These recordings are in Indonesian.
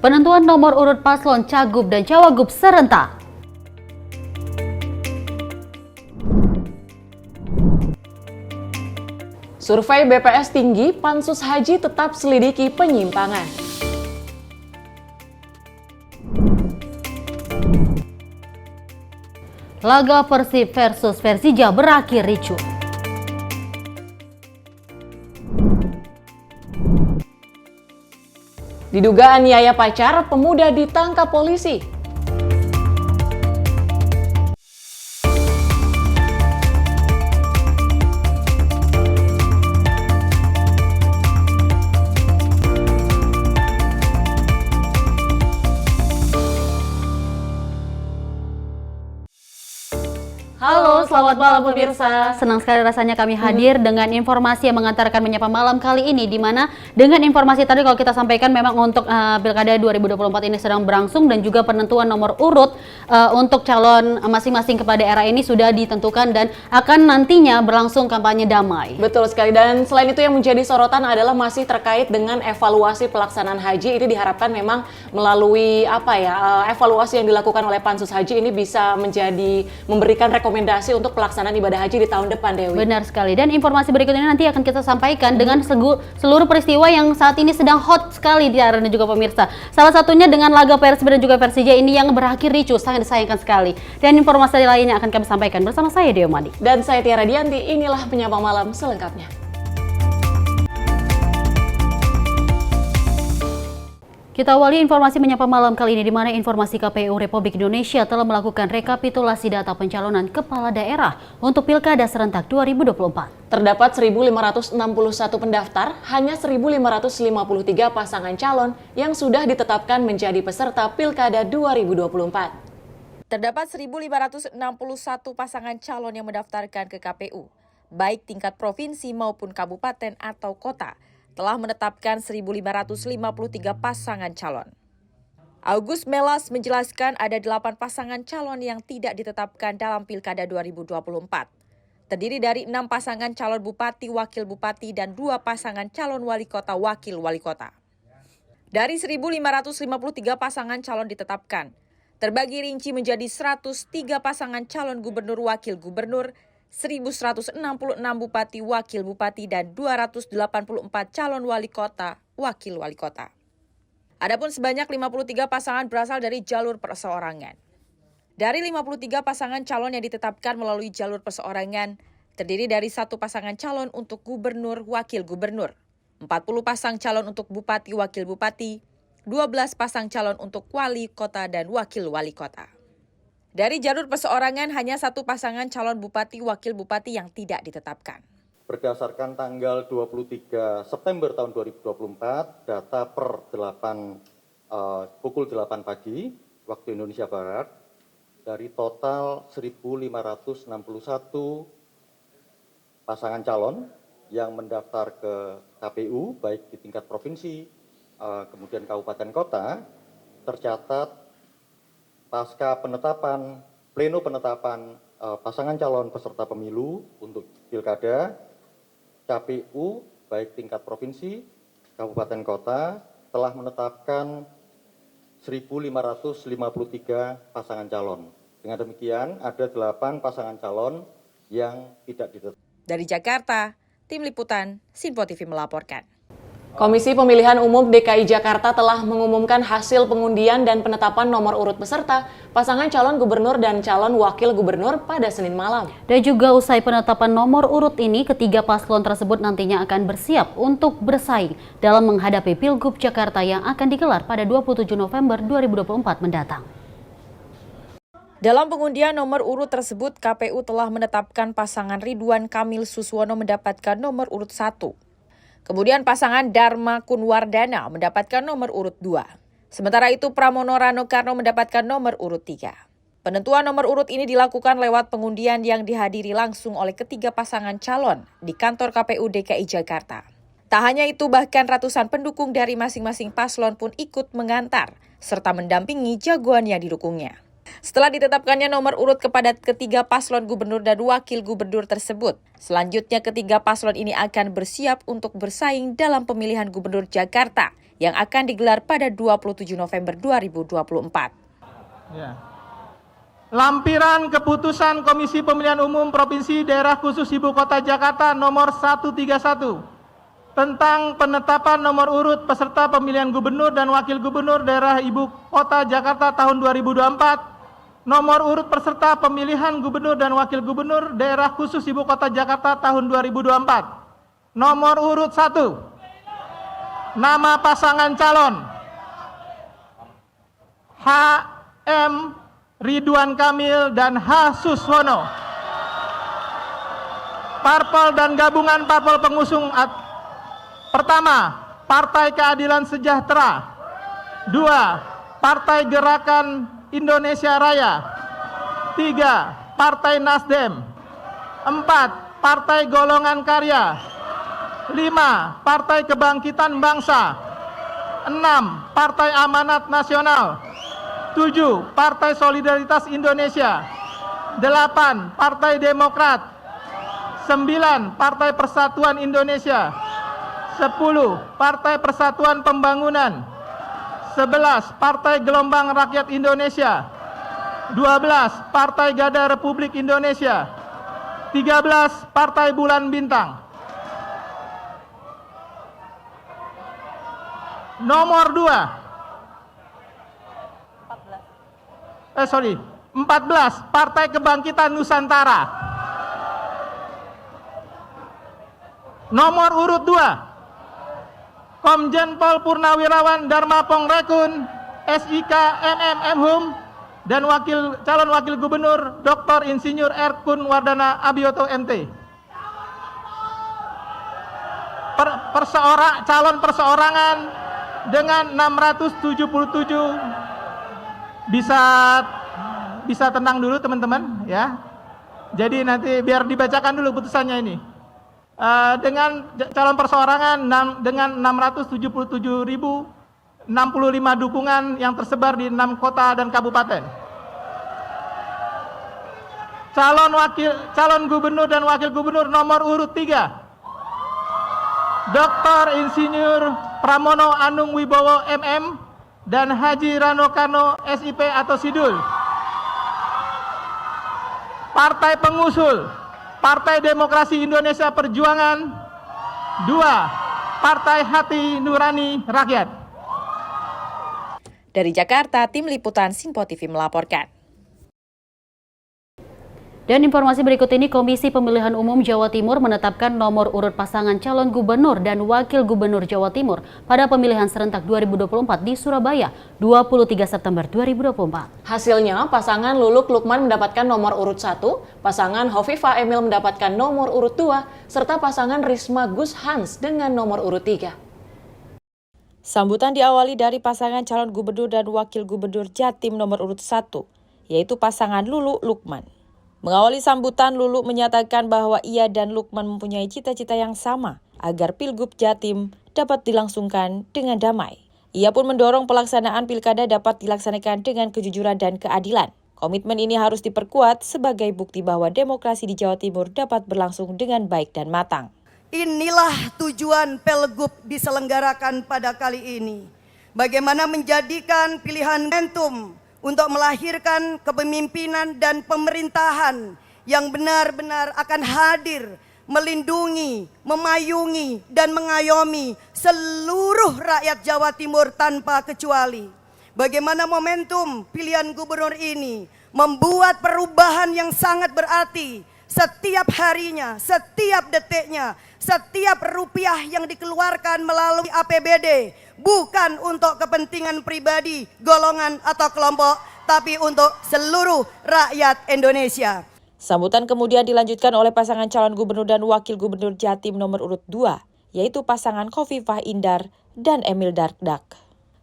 penentuan nomor urut paslon Cagup dan Cawagup serentak. Survei BPS tinggi, Pansus Haji tetap selidiki penyimpangan. Laga Persib versus Persija berakhir ricuh. Diduga aniaya pacar, pemuda ditangkap polisi. Halo, selamat malam pemirsa. Senang sekali rasanya kami hadir dengan informasi yang mengantarkan menyapa malam kali ini, di mana dengan informasi tadi kalau kita sampaikan memang untuk Pilkada 2024 ini sedang berlangsung dan juga penentuan nomor urut untuk calon masing-masing kepala daerah ini sudah ditentukan dan akan nantinya berlangsung kampanye damai. Betul sekali, dan selain itu yang menjadi sorotan adalah masih terkait dengan evaluasi pelaksanaan haji. Ini diharapkan memang melalui evaluasi yang dilakukan oleh Pansus Haji ini bisa memberikan rekomendasi untuk pelaksanaan ibadah haji di tahun depan, Dewi. Benar sekali, dan informasi berikutnya nanti akan kita sampaikan dengan seluruh peristiwa yang saat ini sedang hot sekali di arena juga pemirsa. Salah satunya dengan laga Persib dan juga Persija ini yang berakhir ricuh, sangat disayangkan sekali. Dan informasi lainnya akan kami sampaikan bersama saya Dewi Madi. Dan saya Tiara Dianti, inilah Penyapa Malam selengkapnya. Kita awali informasi menyapa malam kali ini, di mana informasi KPU Republik Indonesia telah melakukan rekapitulasi data pencalonan kepala daerah untuk Pilkada serentak 2024. Terdapat 1.561 pendaftar, hanya 1.553 pasangan calon yang sudah ditetapkan menjadi peserta Pilkada 2024. Terdapat 1.561 pasangan calon yang mendaftarkan ke KPU, baik tingkat provinsi maupun kabupaten atau kota, telah menetapkan 1.553 pasangan calon. Agus Melas menjelaskan ada 8 pasangan calon yang tidak ditetapkan dalam Pilkada 2024. Terdiri dari 6 pasangan calon bupati, wakil bupati, dan 2 pasangan calon wali kota, wakil wali kota. Dari 1.553 pasangan calon ditetapkan, terbagi rinci menjadi 103 pasangan calon gubernur, wakil gubernur, 1.166 bupati, wakil bupati, dan 284 calon wali kota, wakil wali kota. Adapun sebanyak 53 pasangan berasal dari jalur perseorangan. Dari 53 pasangan calon yang ditetapkan melalui jalur perseorangan, terdiri dari 1 pasangan calon untuk gubernur, wakil gubernur, 40 pasang calon untuk bupati, wakil bupati, 12 pasang calon untuk wali kota dan wakil wali kota. Dari jalur perseorangan hanya 1 pasangan calon bupati, wakil bupati yang tidak ditetapkan. Berdasarkan tanggal 23 September tahun 2024, data per pukul 8 pagi waktu Indonesia Barat, dari total 1.561 pasangan calon yang mendaftar ke KPU, baik di tingkat provinsi, kemudian kabupaten kota, tercatat pasca pleno penetapan pasangan calon peserta pemilu untuk Pilkada, KPU baik tingkat provinsi, kabupaten kota telah menetapkan 1.553 pasangan calon. Dengan demikian ada 8 pasangan calon yang tidak ditetapkan. Dari Jakarta, Tim Liputan Sinpo TV melaporkan. Komisi Pemilihan Umum DKI Jakarta telah mengumumkan hasil pengundian dan penetapan nomor urut peserta pasangan calon gubernur dan calon wakil gubernur pada Senin malam. Dan juga usai penetapan nomor urut ini, ketiga paslon tersebut nantinya akan bersiap untuk bersaing dalam menghadapi Pilgub Jakarta yang akan digelar pada 27 November 2024 mendatang. Dalam pengundian nomor urut tersebut, KPU telah menetapkan pasangan Ridwan Kamil Suswono mendapatkan nomor urut 1. Kemudian pasangan Dharma Kunwardana mendapatkan nomor urut 2. Sementara itu Pramono Rano Karno mendapatkan nomor urut 3. Penentuan nomor urut ini dilakukan lewat pengundian yang dihadiri langsung oleh ketiga pasangan calon di kantor KPU DKI Jakarta. Tak hanya itu, bahkan ratusan pendukung dari masing-masing paslon pun ikut mengantar serta mendampingi jagoan yang didukungnya. Setelah ditetapkannya nomor urut kepada ketiga paslon gubernur dan wakil gubernur tersebut, selanjutnya ketiga paslon ini akan bersiap untuk bersaing dalam pemilihan gubernur Jakarta yang akan digelar pada 27 November 2024. Ya. Lampiran keputusan Komisi Pemilihan Umum Provinsi Daerah Khusus Ibu Kota Jakarta nomor 131 tentang penetapan nomor urut peserta pemilihan gubernur dan wakil gubernur daerah Ibu Kota Jakarta tahun 2024, nomor urut peserta pemilihan gubernur dan wakil gubernur daerah khusus Ibu Kota Jakarta tahun 2024. Nomor urut 1, nama pasangan calon H.M. Ridwan Kamil dan H. Suswono. Parpol dan gabungan parpol pengusung. Pertama, Partai Keadilan Sejahtera. 2, Partai Gerakan Indonesia Raya. 3, Partai Nasdem. 4, Partai Golongan Karya. 5, Partai Kebangkitan Bangsa. 6, Partai Amanat Nasional. 7, Partai Solidaritas Indonesia. 8, Partai Demokrat. 9, Partai Persatuan Indonesia. 10, Partai Persatuan Pembangunan. 11, Partai Gelombang Rakyat Indonesia. 12, Partai Gada Republik Indonesia. 13, Partai Bulan Bintang. Nomor 2. 14, Partai Kebangkitan Nusantara. Nomor urut 2, Komjen Pol Purnawirawan Dharma Pongrekun, SIK MM Mhum, dan calon wakil gubernur Dr. Insinyur Erkun Wardana Abioto MT. Calon perseorangan dengan 677. Bisa tenang dulu teman-teman ya. Jadi nanti biar dibacakan dulu putusannya ini. Dengan calon perseorangan dengan 677.065 dukungan yang tersebar di 6 kota dan kabupaten. Calon gubernur dan wakil gubernur nomor urut 3, Dr. Insinyur Pramono Anung Wibowo MM dan Haji Rano Karno SIP atau Sidul. Partai pengusul, Partai Demokrasi Indonesia Perjuangan. 2, Partai Hati Nurani Rakyat. Dari Jakarta, Tim Liputan Simpo TV melaporkan. Dan informasi berikut ini, Komisi Pemilihan Umum Jawa Timur menetapkan nomor urut pasangan calon gubernur dan wakil gubernur Jawa Timur pada pemilihan serentak 2024 di Surabaya, 23 September 2024. Hasilnya, pasangan Luluk Lukman mendapatkan nomor urut 1, pasangan Hovifah Emil mendapatkan nomor urut 2, serta pasangan Risma Gus Hans dengan nomor urut 3. Sambutan diawali dari pasangan calon gubernur dan wakil gubernur Jatim nomor urut 1, yaitu pasangan Lulu Lukman. Mengawali sambutan, Lulu menyatakan bahwa ia dan Lukman mempunyai cita-cita yang sama agar Pilgub Jatim dapat dilangsungkan dengan damai. Ia pun mendorong pelaksanaan pilkada dapat dilaksanakan dengan kejujuran dan keadilan. Komitmen ini harus diperkuat sebagai bukti bahwa demokrasi di Jawa Timur dapat berlangsung dengan baik dan matang. Inilah tujuan Pilgub diselenggarakan pada kali ini. Bagaimana menjadikan pilihan momentum untuk melahirkan kepemimpinan dan pemerintahan yang benar-benar akan hadir, melindungi, memayungi, dan mengayomi seluruh rakyat Jawa Timur tanpa kecuali. Bagaimana momentum pilihan gubernur ini membuat perubahan yang sangat berarti setiap harinya, setiap detiknya, setiap rupiah yang dikeluarkan melalui APBD bukan untuk kepentingan pribadi, golongan atau kelompok, tapi untuk seluruh rakyat Indonesia. Sambutan kemudian dilanjutkan oleh pasangan calon gubernur dan wakil gubernur Jatim nomor urut 2, yaitu pasangan Khofifah Indar dan Emil Dardak.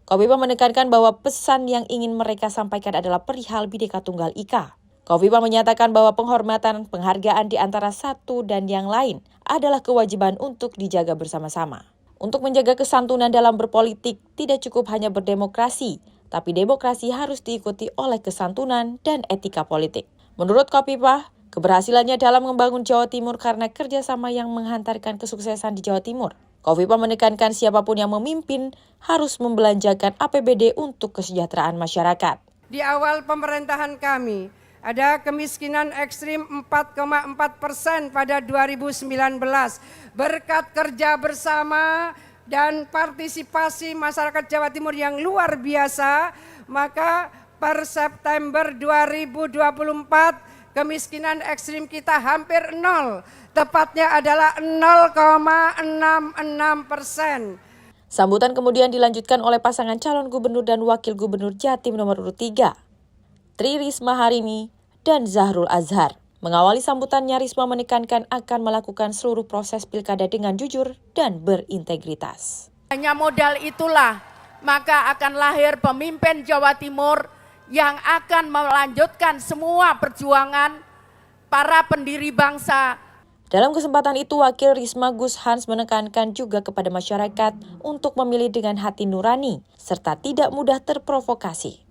Khofifah menekankan bahwa pesan yang ingin mereka sampaikan adalah perihal Bhinneka Tunggal Ika. Khofifah menyatakan bahwa penghormatan, penghargaan di antara satu dan yang lain adalah kewajiban untuk dijaga bersama-sama. Untuk menjaga kesantunan dalam berpolitik, tidak cukup hanya berdemokrasi, tapi demokrasi harus diikuti oleh kesantunan dan etika politik. Menurut Khofifah, keberhasilannya dalam membangun Jawa Timur karena kerjasama yang menghantarkan kesuksesan di Jawa Timur. Khofifah menekankan siapapun yang memimpin harus membelanjakan APBD untuk kesejahteraan masyarakat. Di awal pemerintahan kami, ada kemiskinan ekstrim 4,4% pada 2019. Berkat kerja bersama dan partisipasi masyarakat Jawa Timur yang luar biasa, maka per September 2024 kemiskinan ekstrim kita hampir nol, tepatnya adalah 0,66%. Sambutan kemudian dilanjutkan oleh pasangan calon gubernur dan wakil gubernur Jatim nomor urut 3, Tri Risma Harini dan Zahrul Azhar. Mengawali sambutannya, Risma menekankan akan melakukan seluruh proses pilkada dengan jujur dan berintegritas. Hanya modal itulah maka akan lahir pemimpin Jawa Timur yang akan melanjutkan semua perjuangan para pendiri bangsa. Dalam kesempatan itu, Wakil Risma Gus Hans menekankan juga kepada masyarakat untuk memilih dengan hati nurani serta tidak mudah terprovokasi.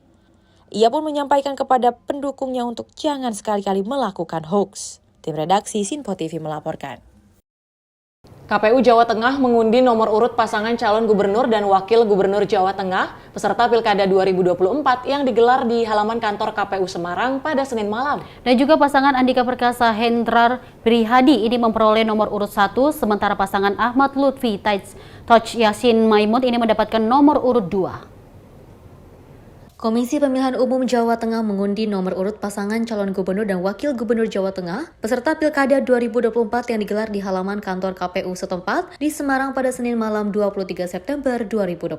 Ia pun menyampaikan kepada pendukungnya untuk jangan sekali-kali melakukan hoax. Tim redaksi Sinpo TV melaporkan. KPU Jawa Tengah mengundi nomor urut pasangan calon gubernur dan wakil gubernur Jawa Tengah peserta Pilkada 2024 yang digelar di halaman kantor KPU Semarang pada Senin malam. Dan juga pasangan Andika Perkasa Hendrar Prihadi ini memperoleh nomor urut 1, sementara pasangan Ahmad Lutfi Taj Yasin Maimun ini mendapatkan nomor urut 2. Komisi Pemilihan Umum Jawa Tengah mengundi nomor urut pasangan calon gubernur dan wakil gubernur Jawa Tengah peserta Pilkada 2024 yang digelar di halaman kantor KPU setempat di Semarang pada Senin malam 23 September 2024.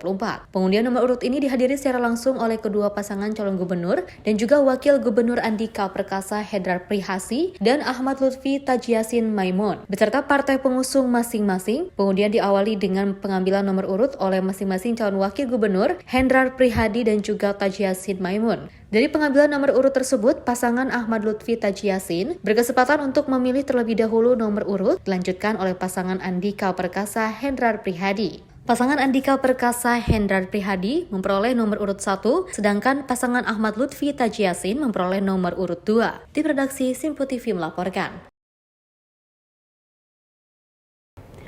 Pengundian nomor urut ini dihadiri secara langsung oleh kedua pasangan calon gubernur dan juga wakil gubernur Andika Perkasa Hendrar Prihasi dan Ahmad Lutfi Taj Yasin Maimun beserta partai pengusung masing-masing. Pengundian diawali dengan pengambilan nomor urut oleh masing-masing calon wakil gubernur Hendrar Prihadi dan juga Taj Yasin Maimun. Dari pengambilan nomor urut tersebut, pasangan Ahmad Lutfi Taj Yasin berkesempatan untuk memilih terlebih dahulu nomor urut, dilanjutkan oleh pasangan Andika Perkasa Hendrar Prihadi. Pasangan Andika Perkasa Hendrar Prihadi memperoleh nomor urut 1, sedangkan pasangan Ahmad Lutfi Taj Yasin memperoleh nomor urut 2. Tim redaksi Sinpo TV melaporkan.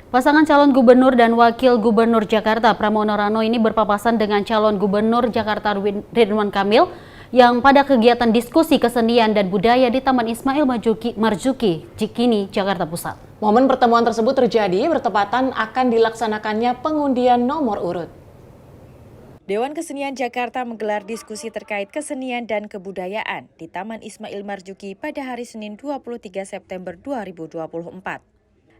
Pasangan calon gubernur dan wakil gubernur Jakarta Pramono Rano ini berpapasan dengan calon gubernur Jakarta Ridwan Kamil yang pada kegiatan diskusi kesenian dan budaya di Taman Ismail Marzuki, Cikini, Jakarta Pusat. Momen pertemuan tersebut terjadi bertepatan akan dilaksanakannya pengundian nomor urut. Dewan Kesenian Jakarta menggelar diskusi terkait kesenian dan kebudayaan di Taman Ismail Marzuki pada hari Senin 23 September 2024.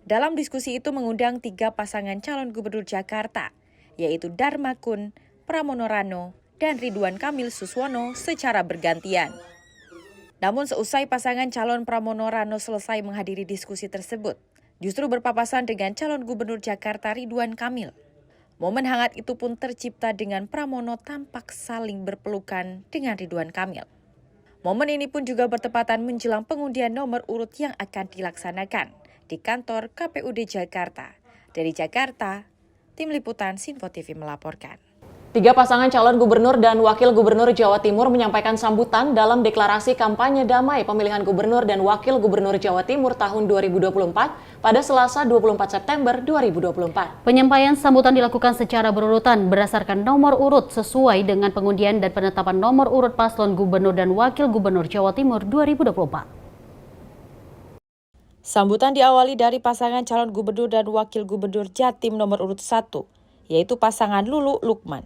Dalam diskusi itu mengundang 3 pasangan calon gubernur Jakarta, yaitu Dharma Kun, Pramono Rano, dan Ridwan Kamil Suswono secara bergantian. Namun seusai pasangan calon Pramono Rano selesai menghadiri diskusi tersebut, justru berpapasan dengan calon gubernur Jakarta Ridwan Kamil. Momen hangat itu pun tercipta dengan Pramono tampak saling berpelukan dengan Ridwan Kamil. Momen ini pun juga bertepatan menjelang pengundian nomor urut yang akan dilaksanakan di kantor KPUD Jakarta. Dari Jakarta, Tim Liputan Sinpo TV melaporkan. 3 pasangan calon gubernur dan wakil gubernur Jawa Timur menyampaikan sambutan dalam deklarasi kampanye damai pemilihan gubernur dan wakil gubernur Jawa Timur tahun 2024 pada Selasa 24 September 2024. Penyampaian sambutan dilakukan secara berurutan berdasarkan nomor urut sesuai dengan pengundian dan penetapan nomor urut paslon gubernur dan wakil gubernur Jawa Timur 2024. Sambutan diawali dari pasangan calon gubernur dan wakil gubernur Jatim nomor urut 1, yaitu pasangan Lulu Lukman.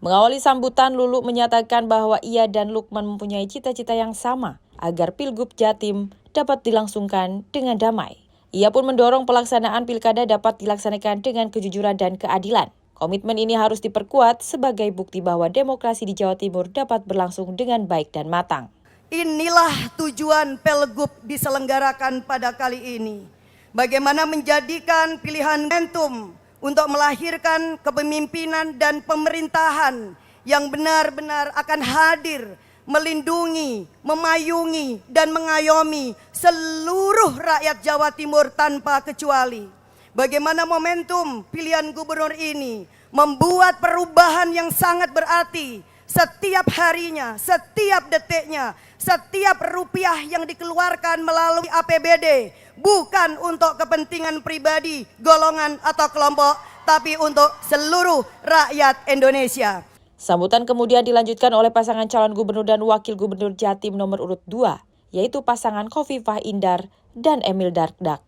Mengawali sambutan, Lulu menyatakan bahwa ia dan Lukman mempunyai cita-cita yang sama agar Pilgub Jatim dapat dilangsungkan dengan damai. Ia pun mendorong pelaksanaan pilkada dapat dilaksanakan dengan kejujuran dan keadilan. Komitmen ini harus diperkuat sebagai bukti bahwa demokrasi di Jawa Timur dapat berlangsung dengan baik dan matang. Inilah tujuan Pilgub diselenggarakan pada kali ini. Bagaimana menjadikan pilihan momentum untuk melahirkan kepemimpinan dan pemerintahan yang benar-benar akan hadir, melindungi, memayungi, dan mengayomi seluruh rakyat Jawa Timur tanpa kecuali. Bagaimana momentum pilihan gubernur ini membuat perubahan yang sangat berarti setiap harinya, setiap detiknya, setiap rupiah yang dikeluarkan melalui APBD bukan untuk kepentingan pribadi, golongan atau kelompok, tapi untuk seluruh rakyat Indonesia. Sambutan kemudian dilanjutkan oleh pasangan calon gubernur dan wakil gubernur Jatim nomor urut 2, yaitu pasangan Khofifah Indar dan Emil Dardak.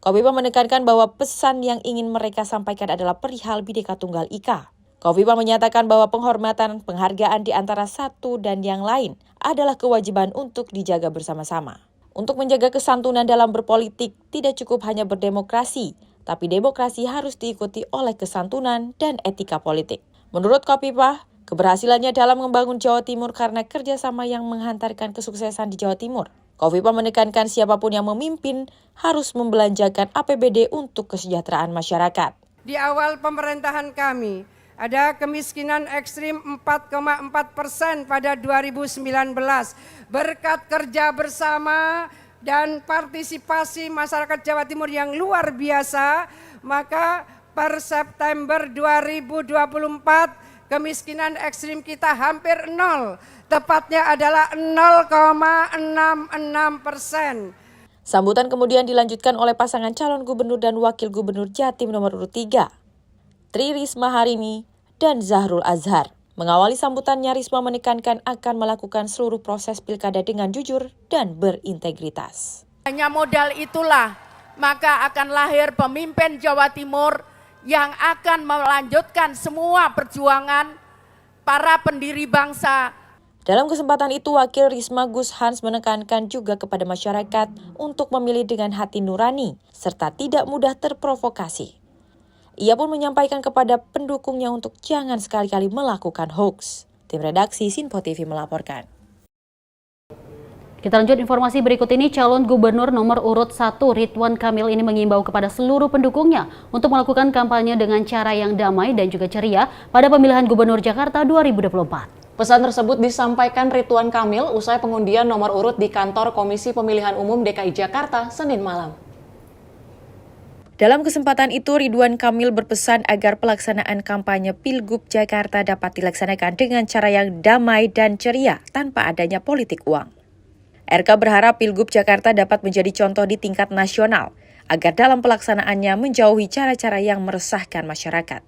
Khofifah menekankan bahwa pesan yang ingin mereka sampaikan adalah perihal Bhinneka Tunggal Ika. Khofifah menyatakan bahwa penghormatan, penghargaan di antara satu dan yang lain adalah kewajiban untuk dijaga bersama-sama. Untuk menjaga kesantunan dalam berpolitik, tidak cukup hanya berdemokrasi, tapi demokrasi harus diikuti oleh kesantunan dan etika politik. Menurut Khofifah, keberhasilannya dalam membangun Jawa Timur karena kerjasama yang menghantarkan kesuksesan di Jawa Timur. Khofifah menekankan siapapun yang memimpin harus membelanjakan APBD untuk kesejahteraan masyarakat. Di awal pemerintahan kami, ada kemiskinan ekstrim 4,4% pada 2019. Berkat kerja bersama dan partisipasi masyarakat Jawa Timur yang luar biasa, maka per September 2024 kemiskinan ekstrim kita hampir nol. Tepatnya adalah 0,66%. Sambutan kemudian dilanjutkan oleh pasangan calon gubernur dan wakil gubernur Jatim nomor urut 3, Tri Risma Harini dan Zahrul Azhar. Mengawali sambutannya, Risma menekankan akan melakukan seluruh proses pilkada dengan jujur dan berintegritas. Hanya modal itulah maka akan lahir pemimpin Jawa Timur yang akan melanjutkan semua perjuangan para pendiri bangsa. Dalam kesempatan itu, Wakil Risma Gus Hans menekankan juga kepada masyarakat untuk memilih dengan hati nurani serta tidak mudah terprovokasi. Ia pun menyampaikan kepada pendukungnya untuk jangan sekali-kali melakukan hoax. Tim redaksi Sinpo TV melaporkan. Kita lanjut informasi berikut ini. Calon gubernur nomor urut 1 Ridwan Kamil ini mengimbau kepada seluruh pendukungnya untuk melakukan kampanye dengan cara yang damai dan juga ceria pada pemilihan gubernur Jakarta 2024. Pesan tersebut disampaikan Ridwan Kamil usai pengundian nomor urut di kantor Komisi Pemilihan Umum DKI Jakarta Senin malam. Dalam kesempatan itu, Ridwan Kamil berpesan agar pelaksanaan kampanye Pilgub Jakarta dapat dilaksanakan dengan cara yang damai dan ceria tanpa adanya politik uang. RK berharap Pilgub Jakarta dapat menjadi contoh di tingkat nasional agar dalam pelaksanaannya menjauhi cara-cara yang meresahkan masyarakat.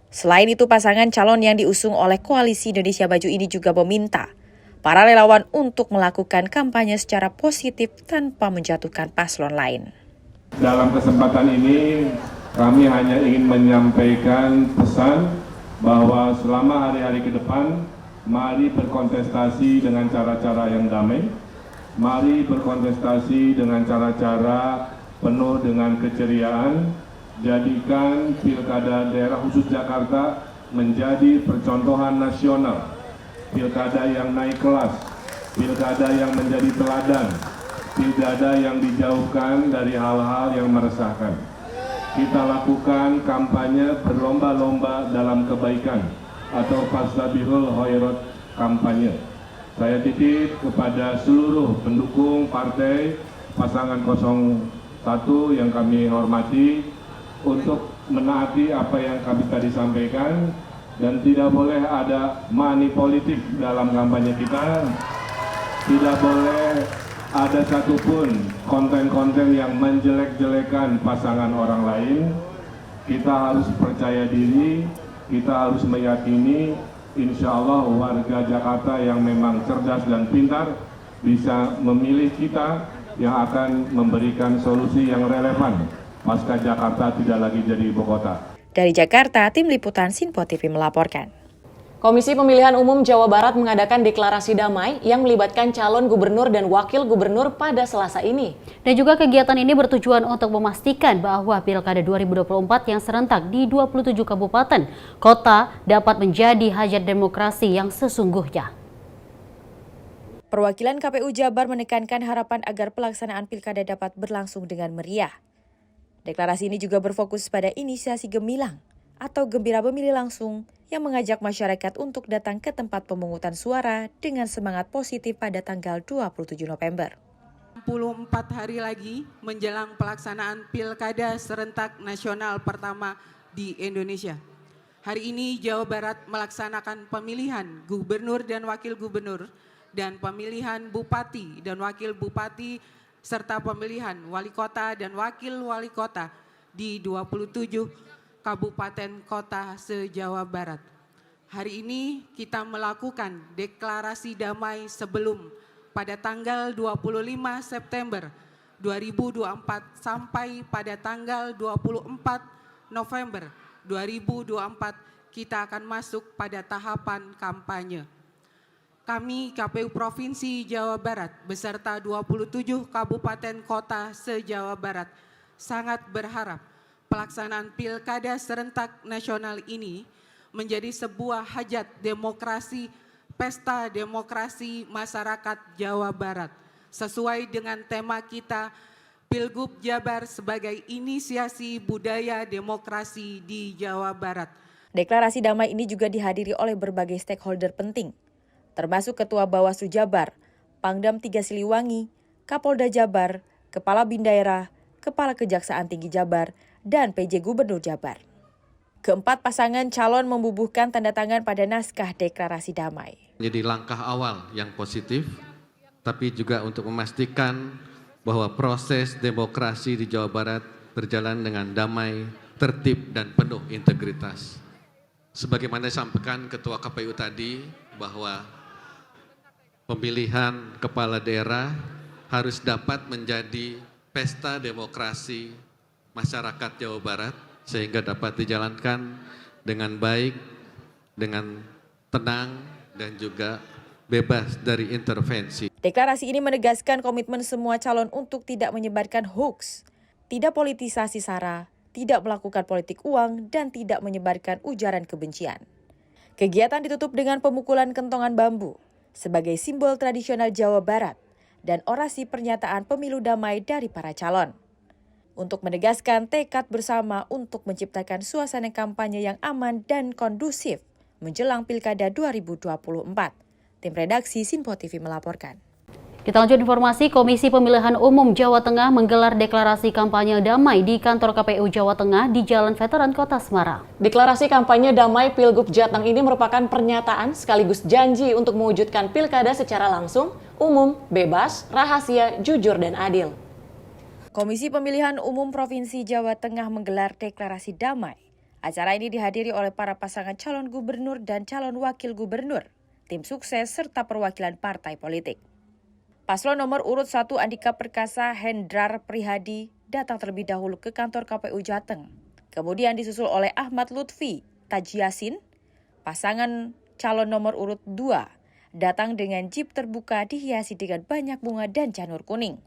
Selain itu, pasangan calon yang diusung oleh Koalisi Indonesia Maju ini juga meminta para relawan untuk melakukan kampanye secara positif tanpa menjatuhkan paslon lain. Dalam kesempatan ini, kami hanya ingin menyampaikan pesan bahwa selama hari-hari ke depan, mari berkontestasi dengan cara-cara yang damai, mari berkontestasi dengan cara-cara penuh dengan keceriaan. Jadikan Pilkada daerah khusus Jakarta menjadi percontohan nasional. Pilkada yang naik kelas, pilkada yang menjadi teladan, pilkada yang dijauhkan dari hal-hal yang meresahkan. Kita lakukan kampanye berlomba-lomba dalam kebaikan atau Fastabihul Khairat kampanye. Saya titip kepada seluruh pendukung partai pasangan 01 yang kami hormati untuk menaati apa yang kami tadi sampaikan dan tidak boleh ada money politik dalam kampanye kita. Tidak boleh ada satupun konten-konten yang menjelek-jelekan pasangan orang lain. Kita harus percaya diri, kita harus meyakini insya Allah warga Jakarta yang memang cerdas dan pintar bisa memilih kita yang akan memberikan solusi yang relevan pasca Jakarta tidak lagi jadi ibu kota. Dari Jakarta, Tim Liputan Sinpo TV melaporkan. Komisi Pemilihan Umum Jawa Barat mengadakan deklarasi damai yang melibatkan calon gubernur dan wakil gubernur pada Selasa ini. Dan juga kegiatan ini bertujuan untuk memastikan bahwa Pilkada 2024 yang serentak di 27 kabupaten kota dapat menjadi hajat demokrasi yang sesungguhnya. Perwakilan KPU Jabar menekankan harapan agar pelaksanaan Pilkada dapat berlangsung dengan meriah. Deklarasi ini juga berfokus pada inisiasi gemilang atau gembira pemilih langsung yang mengajak masyarakat untuk datang ke tempat pemungutan suara dengan semangat positif pada tanggal 27 November. 64 hari lagi menjelang pelaksanaan Pilkada serentak nasional pertama di Indonesia. Hari ini Jawa Barat melaksanakan pemilihan gubernur dan wakil gubernur dan pemilihan bupati dan wakil bupati serta pemilihan wali kota dan wakil wali kota di 27 kabupaten kota se-Jawa Barat. Hari ini kita melakukan deklarasi damai sebelum pada tanggal 25 September 2024 sampai pada tanggal 24 November 2024 kita akan masuk pada tahapan kampanye. Kami KPU Provinsi Jawa Barat beserta 27 kabupaten kota se-Jawa Barat sangat berharap pelaksanaan Pilkada serentak nasional ini menjadi sebuah hajat demokrasi, pesta demokrasi masyarakat Jawa Barat. Sesuai dengan tema kita, Pilgub Jabar sebagai inisiasi budaya demokrasi di Jawa Barat. Deklarasi damai ini juga dihadiri oleh berbagai stakeholder penting, termasuk Ketua Bawaslu Jabar, Pangdam 3 Siliwangi, Kapolda Jabar, Kepala Bin Daerah, Kepala Kejaksaan Tinggi Jabar, dan PJ Gubernur Jabar. Keempat pasangan calon membubuhkan tanda tangan pada naskah deklarasi damai. Jadi langkah awal yang positif, tapi juga untuk memastikan bahwa proses demokrasi di Jawa Barat berjalan dengan damai, tertib, dan penuh integritas. Sebagaimana disampaikan Ketua KPU tadi, bahwa pemilihan kepala daerah harus dapat menjadi pesta demokrasi masyarakat Jawa Barat, sehingga dapat dijalankan dengan baik, dengan tenang, dan juga bebas dari intervensi. Deklarasi ini menegaskan komitmen semua calon untuk tidak menyebarkan hoax, tidak politisasi SARA, tidak melakukan politik uang, dan tidak menyebarkan ujaran kebencian. Kegiatan ditutup dengan pemukulan kentongan bambu sebagai simbol tradisional Jawa Barat dan orasi pernyataan pemilu damai dari para calon. Untuk menegaskan tekad bersama untuk menciptakan suasana kampanye yang aman dan kondusif menjelang Pilkada 2024. Tim redaksi Sinpo TV melaporkan. Kita lanjut informasi, Komisi Pemilihan Umum Jawa Tengah menggelar deklarasi kampanye damai di kantor KPU Jawa Tengah di Jalan Veteran Kota Semarang. Deklarasi kampanye damai Pilgub Jateng ini merupakan pernyataan sekaligus janji untuk mewujudkan pilkada secara langsung, umum, bebas, rahasia, jujur, dan adil. Komisi Pemilihan Umum Provinsi Jawa Tengah menggelar deklarasi damai. Acara ini dihadiri oleh para pasangan calon gubernur dan calon wakil gubernur, tim sukses, serta perwakilan partai politik. Paslon nomor urut 1 Andika Perkasa Hendrar Prihadi datang terlebih dahulu ke kantor KPU Jateng. Kemudian disusul oleh Ahmad Lutfi Tajiasin. Pasangan calon nomor urut 2 datang dengan jeep terbuka dihiasi dengan banyak bunga dan janur kuning.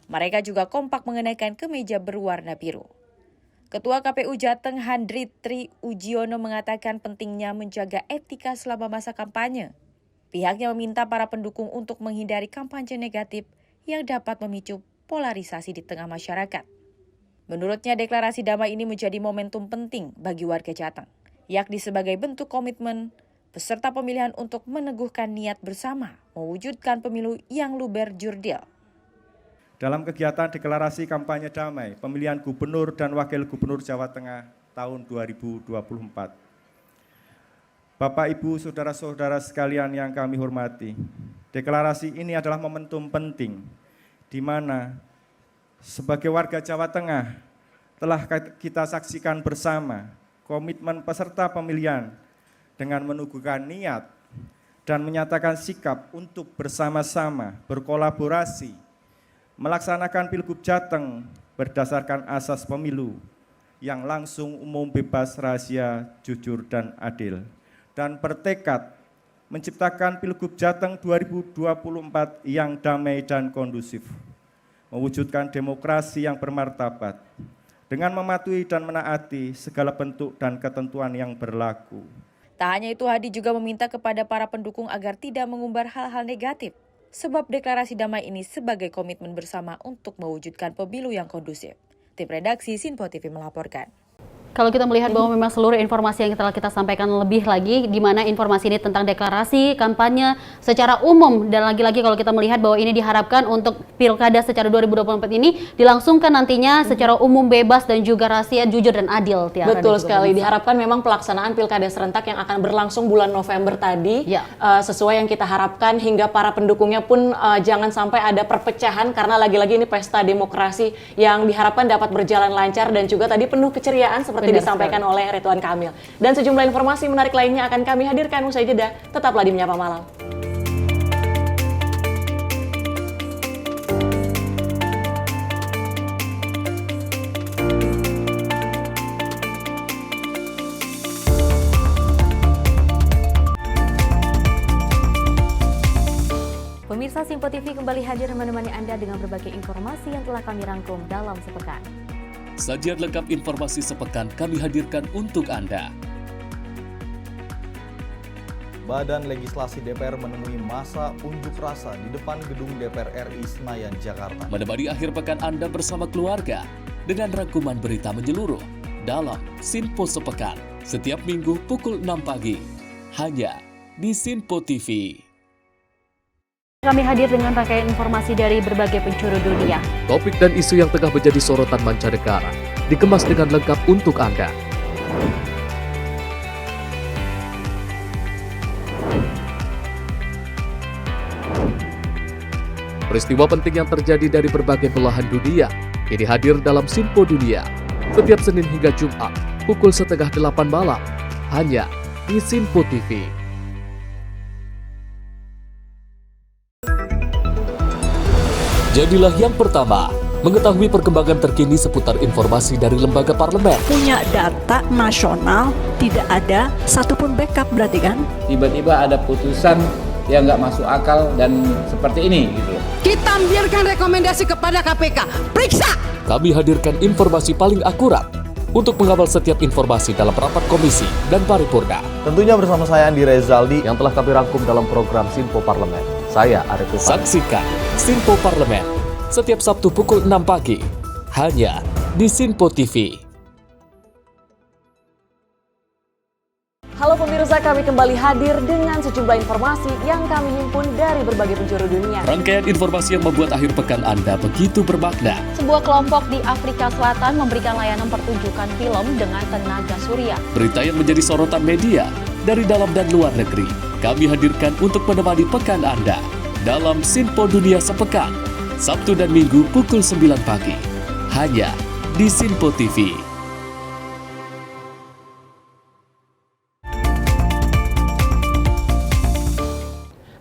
Mereka juga kompak mengenakan kemeja berwarna biru. Ketua KPU Jateng Handrit Tri Ujiono mengatakan pentingnya menjaga etika selama masa kampanye. Pihaknya meminta para pendukung untuk menghindari kampanye negatif yang dapat memicu polarisasi di tengah masyarakat. Menurutnya, deklarasi damai ini menjadi momentum penting bagi warga Jateng, yakni sebagai bentuk komitmen peserta pemilihan untuk meneguhkan niat bersama mewujudkan pemilu yang luber jurdil. Dalam kegiatan deklarasi kampanye damai pemilihan gubernur dan wakil gubernur Jawa Tengah tahun 2024. Bapak, Ibu, saudara-saudara sekalian yang kami hormati, deklarasi ini adalah momentum penting di mana sebagai warga Jawa Tengah telah kita saksikan bersama komitmen peserta pemilihan dengan meneguhkan niat dan menyatakan sikap untuk bersama-sama berkolaborasi melaksanakan Pilgub Jateng berdasarkan asas pemilu yang langsung, umum, bebas, rahasia, jujur, dan adil, dan bertekad menciptakan Pilgub Jateng 2024 yang damai dan kondusif, mewujudkan demokrasi yang bermartabat, dengan mematuhi dan menaati segala bentuk dan ketentuan yang berlaku. Tak hanya itu, Hadi juga meminta kepada para pendukung agar tidak mengumbar hal-hal negatif, sebab deklarasi damai ini sebagai komitmen bersama untuk mewujudkan pemilu yang kondusif. Tim redaksi Sinpo TV melaporkan. Kalau kita melihat bahwa memang seluruh informasi yang telah kita sampaikan lebih lagi, di mana informasi ini tentang deklarasi, kampanye secara umum, dan lagi-lagi kalau kita melihat bahwa ini diharapkan untuk pilkada secara 2024 ini dilangsungkan nantinya secara umum, bebas, dan juga rahasia, jujur, dan adil. Tiara, betul sekali, diharapkan memang pelaksanaan pilkada serentak yang akan berlangsung bulan November tadi, sesuai yang kita harapkan, hingga para pendukungnya pun jangan sampai ada perpecahan, karena lagi-lagi ini pesta demokrasi yang diharapkan dapat berjalan lancar dan juga tadi penuh keceriaan seperti disampaikan oleh Ridwan Kamil. Dan sejumlah informasi menarik lainnya akan kami hadirkan usai jeda. Tetaplah di Menyapa Malam. Pemirsa Simpo TV kembali hadir menemani Anda dengan berbagai informasi yang telah kami rangkum dalam sepekan. Sajian lengkap informasi sepekan kami hadirkan untuk Anda. Badan Legislasi DPR menemui masa unjuk rasa di depan gedung DPR RI Senayan, Jakarta. Menemani akhir pekan Anda bersama keluarga dengan rangkuman berita menyeluruh dalam Simpo Sepekan setiap minggu pukul 6 pagi hanya di Simpo TV. Kami hadir dengan rangkaian informasi dari berbagai penjuru dunia. Topik dan isu yang tengah menjadi sorotan mancanegara dikemas dengan lengkap untuk Anda. Peristiwa penting yang terjadi dari berbagai belahan dunia ini hadir dalam Simpo Dunia setiap Senin hingga Jumat pukul 7:30 malam hanya di Simpo TV. Jadilah yang pertama mengetahui perkembangan terkini seputar informasi dari lembaga parlemen. Punya data nasional, tidak ada satupun backup berarti kan? Tiba-tiba ada putusan yang nggak masuk akal dan seperti ini gitu. Kita ambilkan rekomendasi kepada KPK, periksa! Kami hadirkan informasi paling akurat untuk mengawal setiap informasi dalam rapat komisi dan paripurna. Tentunya bersama saya Andi Rezaldi yang telah kami rangkum dalam program Simpo Parlemen. Saya Arif Rifan. Saksikan Simpo Parlemen setiap Sabtu pukul 6 pagi hanya di Simpo TV. Halo pemirsa, kami kembali hadir dengan sejumlah informasi yang kami himpun dari berbagai penjuru dunia. Rangkaian informasi yang membuat akhir pekan Anda begitu bermakna. Sebuah kelompok di Afrika Selatan memberikan layanan pertunjukan film dengan tenaga surya. Berita yang menjadi sorotan media dari dalam dan luar negeri kami hadirkan untuk menemani pekan Anda dalam Simpo Dunia Sepekan, Sabtu dan Minggu pukul 9 pagi, hanya di Simpo TV.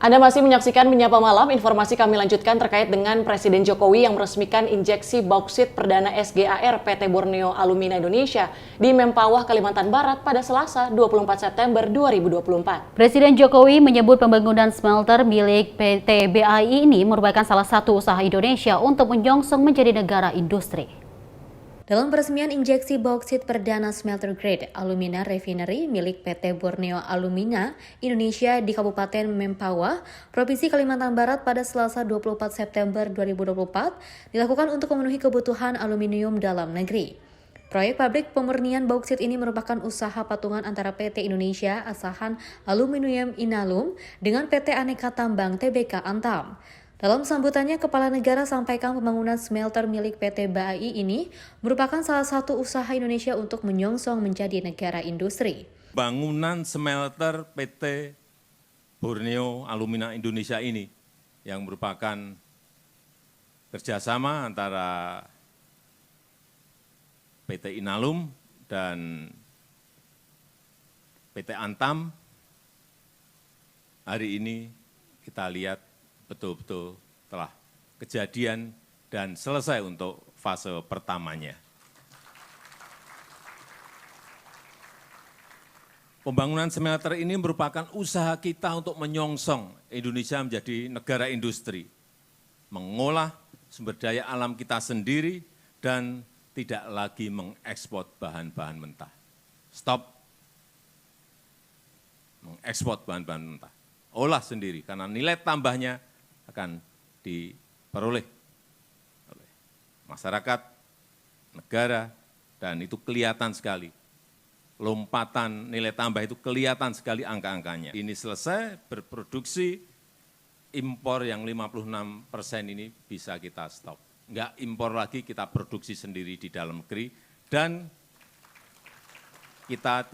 Anda masih menyaksikan Menyapa Malam, informasi kami lanjutkan terkait dengan Presiden Jokowi yang meresmikan injeksi bauksit perdana SGAR PT Borneo Alumina Indonesia di Mempawah, Kalimantan Barat pada Selasa 24 September 2024. Presiden Jokowi menyebut pembangunan smelter milik PT BAI ini merupakan salah satu usaha Indonesia untuk menyongsong menjadi negara industri. Dalam peresmian injeksi bauksit perdana smelter grade alumina refinery milik PT Borneo Alumina Indonesia di Kabupaten Mempawah, Provinsi Kalimantan Barat pada Selasa 24 September 2024 dilakukan untuk memenuhi kebutuhan aluminium dalam negeri. Proyek pabrik pemurnian bauksit ini merupakan usaha patungan antara PT Indonesia Asahan Aluminium Inalum dengan PT Aneka Tambang Tbk Antam. Dalam sambutannya, Kepala Negara sampaikan pembangunan smelter milik PT BAI ini merupakan salah satu usaha Indonesia untuk menyongsong menjadi negara industri. Bangunan smelter PT Borneo Alumina Indonesia ini yang merupakan kerjasama antara PT Inalum dan PT Antam, hari ini kita lihat betul-betul telah kejadian dan selesai untuk fase pertamanya. Pembangunan smelter ini merupakan usaha kita untuk menyongsong Indonesia menjadi negara industri, mengolah sumber daya alam kita sendiri dan tidak lagi mengekspor bahan-bahan mentah. Stop mengekspor bahan-bahan mentah. Olah sendiri karena nilai tambahnya akan diperoleh oleh masyarakat, negara, dan itu kelihatan sekali lompatan nilai tambah itu kelihatan sekali angka-angkanya. Ini selesai berproduksi, impor yang 56% ini bisa kita stop. Enggak impor lagi, kita produksi sendiri di dalam negeri, dan kita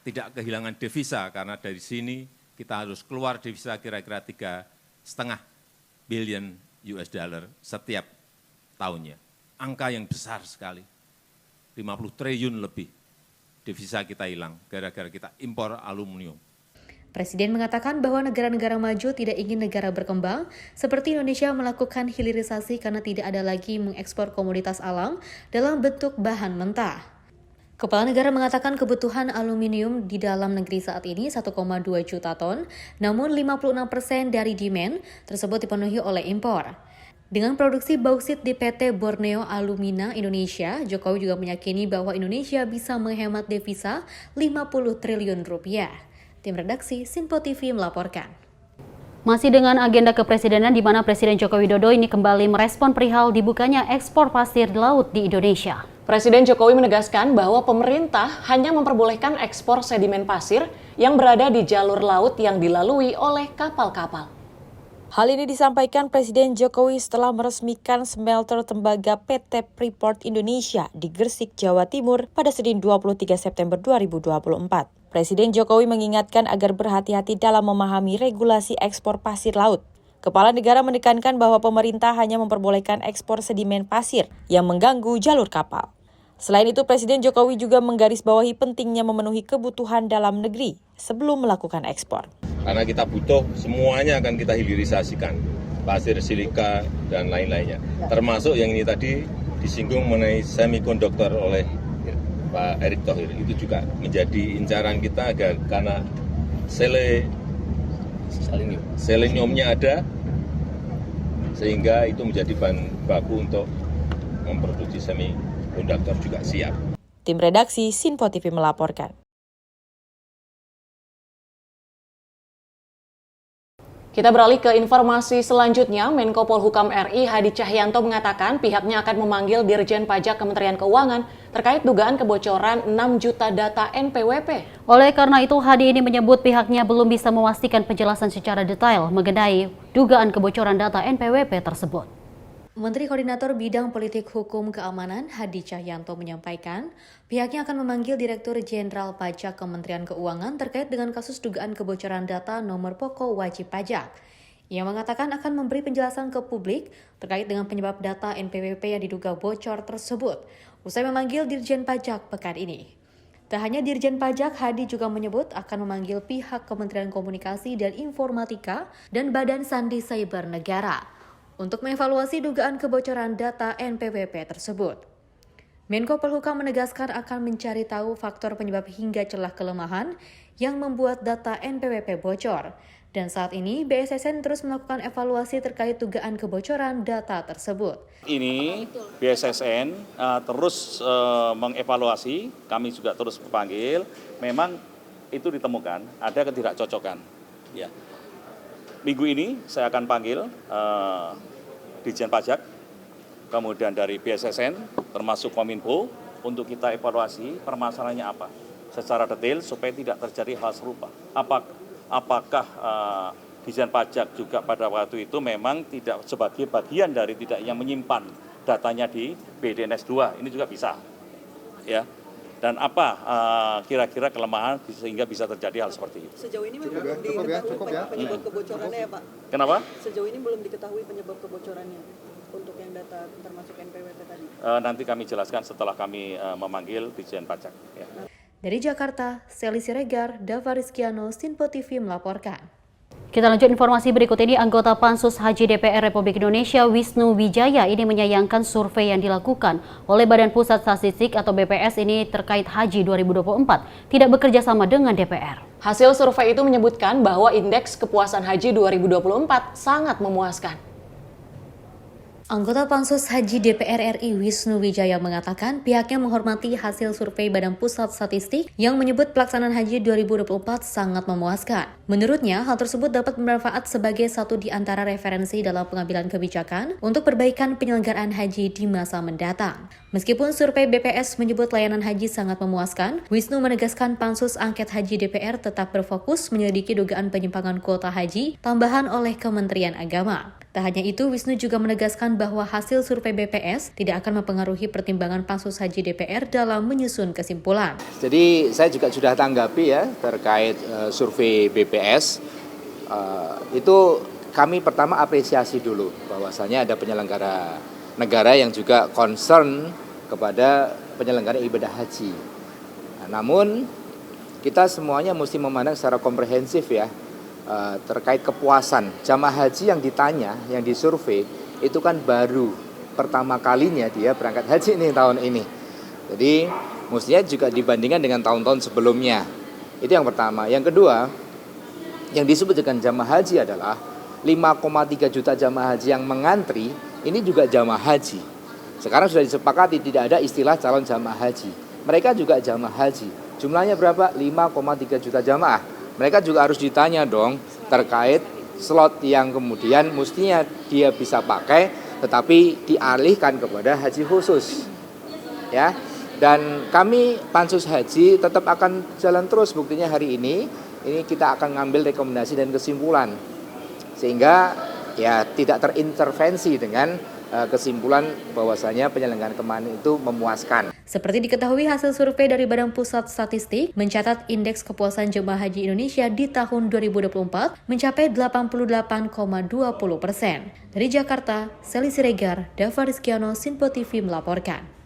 tidak kehilangan devisa, karena dari sini kita harus keluar devisa kira-kira 3,5 billion US dollar setiap tahunnya. Angka yang besar sekali, 50 triliun lebih devisa kita hilang gara-gara kita impor aluminium. Presiden mengatakan bahwa negara-negara maju tidak ingin negara berkembang seperti Indonesia melakukan hilirisasi karena tidak ada lagi mengekspor komoditas alam dalam bentuk bahan mentah. Kepala negara mengatakan kebutuhan aluminium di dalam negeri saat ini 1,2 juta ton, namun 56% dari demand tersebut dipenuhi oleh impor. Dengan produksi bauksit di PT Borneo Alumina Indonesia, Jokowi juga meyakini bahwa Indonesia bisa menghemat devisa 50 triliun rupiah. Tim redaksi Sinpo TV melaporkan. Masih dengan agenda kepresidenan di mana Presiden Joko Widodo ini kembali merespon perihal dibukanya ekspor pasir laut di Indonesia. Presiden Jokowi menegaskan bahwa pemerintah hanya memperbolehkan ekspor sedimen pasir yang berada di jalur laut yang dilalui oleh kapal-kapal. Hal ini disampaikan Presiden Jokowi setelah meresmikan smelter tembaga PT Freeport Indonesia di Gresik, Jawa Timur pada Senin 23 September 2024. Presiden Jokowi mengingatkan agar berhati-hati dalam memahami regulasi ekspor pasir laut. Kepala negara menekankan bahwa pemerintah hanya memperbolehkan ekspor sedimen pasir yang mengganggu jalur kapal. Selain itu, Presiden Jokowi juga menggarisbawahi pentingnya memenuhi kebutuhan dalam negeri sebelum melakukan ekspor. Karena kita butuh, semuanya akan kita hilirisasikan, pasir, silika, dan lain-lainnya. Termasuk yang ini tadi disinggung mengenai semikonduktor oleh Pak Erick Thohir, itu juga menjadi incaran kita agar karena seleniumnya ada, sehingga itu menjadi bahan baku untuk memproduksi semikonduktor juga siap. Tim redaksi Sinpo TV melaporkan. Kita beralih ke informasi selanjutnya. Menko Polhukam RI Hadi Cahyanto mengatakan pihaknya akan memanggil Dirjen Pajak Kementerian Keuangan terkait dugaan kebocoran 6 juta data NPWP. Oleh karena itu, Hadi ini menyebut pihaknya belum bisa memastikan penjelasan secara detail mengenai dugaan kebocoran data NPWP tersebut. Menteri Koordinator Bidang Politik Hukum Keamanan Hadi Cahyanto menyampaikan pihaknya akan memanggil Direktur Jenderal Pajak Kementerian Keuangan terkait dengan kasus dugaan kebocoran data nomor pokok wajib pajak. Ia mengatakan akan memberi penjelasan ke publik terkait dengan penyebab data NPWP yang diduga bocor tersebut usai memanggil Dirjen Pajak pekan ini. Tak hanya Dirjen Pajak, Hadi juga menyebut akan memanggil pihak Kementerian Komunikasi dan Informatika dan Badan Sandi Cyber Negara untuk mengevaluasi dugaan kebocoran data NPWP tersebut. Menko Polhukam menegaskan akan mencari tahu faktor penyebab hingga celah kelemahan yang membuat data NPWP bocor. Dan saat ini BSSN terus melakukan evaluasi terkait dugaan kebocoran data tersebut. Ini BSSN terus mengevaluasi, kami juga terus memanggil, memang itu ditemukan ada ketidakcocokan. Ya. Minggu ini saya akan panggil Dirjen Pajak, kemudian dari BSSN, termasuk Kominfo, untuk kita evaluasi permasalahannya apa secara detail supaya tidak terjadi hal serupa. Apakah Dirjen Pajak juga pada waktu itu memang tidak sebagai bagian dari tidak yang menyimpan datanya di BDNS 2, ini juga bisa. Ya. Dan apa kira-kira kelemahan sehingga bisa terjadi hal seperti itu. Sejauh ini memang belum diketahui penyebab kebocorannya ya Pak? Kenapa? Sejauh ini belum diketahui penyebab kebocorannya untuk yang data termasuk NPWP tadi? Nanti kami jelaskan setelah kami memanggil Dirjen Pajak. Ya. Dari Jakarta, Seli Siregar, Dava Rizkiano, Sinpo TV melaporkan. Kita lanjut informasi berikut ini. Anggota Pansus Haji DPR Republik Indonesia Wisnu Wijaya ini menyayangkan survei yang dilakukan oleh Badan Pusat Statistik atau BPS ini terkait Haji 2024 tidak bekerja sama dengan DPR. Hasil survei itu menyebutkan bahwa indeks kepuasan haji 2024 sangat memuaskan. Anggota Pansus Haji DPR RI Wisnu Wijaya mengatakan pihaknya menghormati hasil survei Badan Pusat Statistik yang menyebut pelaksanaan haji 2024 sangat memuaskan. Menurutnya, hal tersebut dapat bermanfaat sebagai satu di antara referensi dalam pengambilan kebijakan untuk perbaikan penyelenggaraan haji di masa mendatang. Meskipun survei BPS menyebut layanan haji sangat memuaskan, Wisnu menegaskan Pansus Angket Haji DPR tetap berfokus menyelidiki dugaan penyimpangan kuota haji tambahan oleh Kementerian Agama. Tak hanya itu, Wisnu juga menegaskan bahwa hasil survei BPS tidak akan mempengaruhi pertimbangan Pansus Haji DPR dalam menyusun kesimpulan. Jadi saya juga sudah tanggapi ya terkait survei BPS. Itu kami pertama apresiasi dulu bahwasanya ada penyelenggara negara yang juga concern kepada penyelenggara ibadah haji. Nah, namun kita semuanya mesti memandang secara komprehensif ya terkait kepuasan jamaah haji yang ditanya, yang disurvei itu kan baru pertama kalinya dia berangkat haji nih tahun ini. Jadi mestinya juga dibandingkan dengan tahun-tahun sebelumnya. Itu yang pertama. Yang kedua, yang disebut dengan jamaah haji adalah 5,3 juta jamaah haji yang mengantri. Ini juga jamaah haji. Sekarang sudah disepakati tidak ada istilah calon jamaah haji. Mereka juga jamaah haji. Jumlahnya berapa? 5,3 juta jamaah. Mereka juga harus ditanya dong terkait slot yang kemudian mestinya dia bisa pakai tetapi dialihkan kepada haji khusus. Ya. Dan kami Pansus Haji tetap akan jalan terus, buktinya hari ini kita akan ngambil rekomendasi dan kesimpulan. Sehingga ya tidak terintervensi dengan kesimpulan bahwasanya penyelenggaraan kemarin itu memuaskan. Seperti diketahui, hasil survei dari Badan Pusat Statistik mencatat indeks kepuasan jemaah haji Indonesia di tahun 2024 mencapai 88,20%. Dari Jakarta, Seli Siregar, Dava Rizkiano, Sinpo TV melaporkan.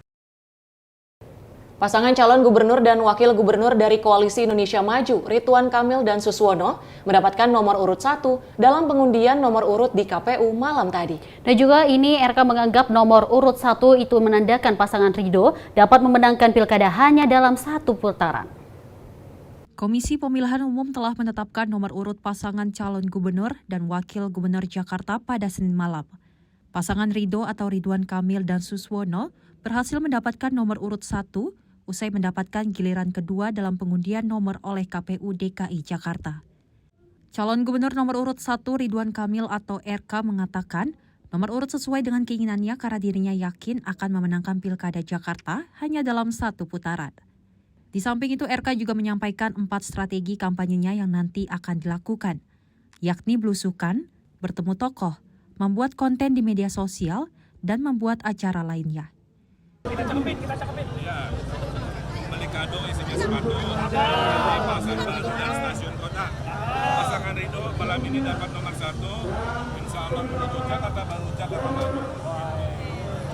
Pasangan calon gubernur dan wakil gubernur dari Koalisi Indonesia Maju, Ridwan Kamil dan Suswono, mendapatkan nomor urut 1 dalam pengundian nomor urut di KPU malam tadi. Dan juga ini RK menganggap nomor urut 1 itu menandakan pasangan Ridho dapat memenangkan pilkada hanya dalam 1 putaran. Komisi Pemilihan Umum telah menetapkan nomor urut pasangan calon gubernur dan wakil gubernur Jakarta pada Senin malam. Pasangan Ridho atau Ridwan Kamil dan Suswono berhasil mendapatkan nomor urut 1 usai mendapatkan giliran kedua dalam pengundian nomor oleh KPU DKI Jakarta. Calon gubernur nomor urut 1 Ridwan Kamil atau RK mengatakan nomor urut sesuai dengan keinginannya karena dirinya yakin akan memenangkan Pilkada Jakarta hanya dalam 1 putaran. Di samping itu RK juga menyampaikan 4 strategi kampanyenya yang nanti akan dilakukan, yakni belusukan, bertemu tokoh, membuat konten di media sosial, dan membuat acara lainnya. Kita cakepin. Ya. Beli kado isinya sepatu di pasar baru dan stasiun kota. Pasangan Ridho malam ini dapat nomor 1. Insya Allah menuju Jakarta Baru, Jakarta Maju.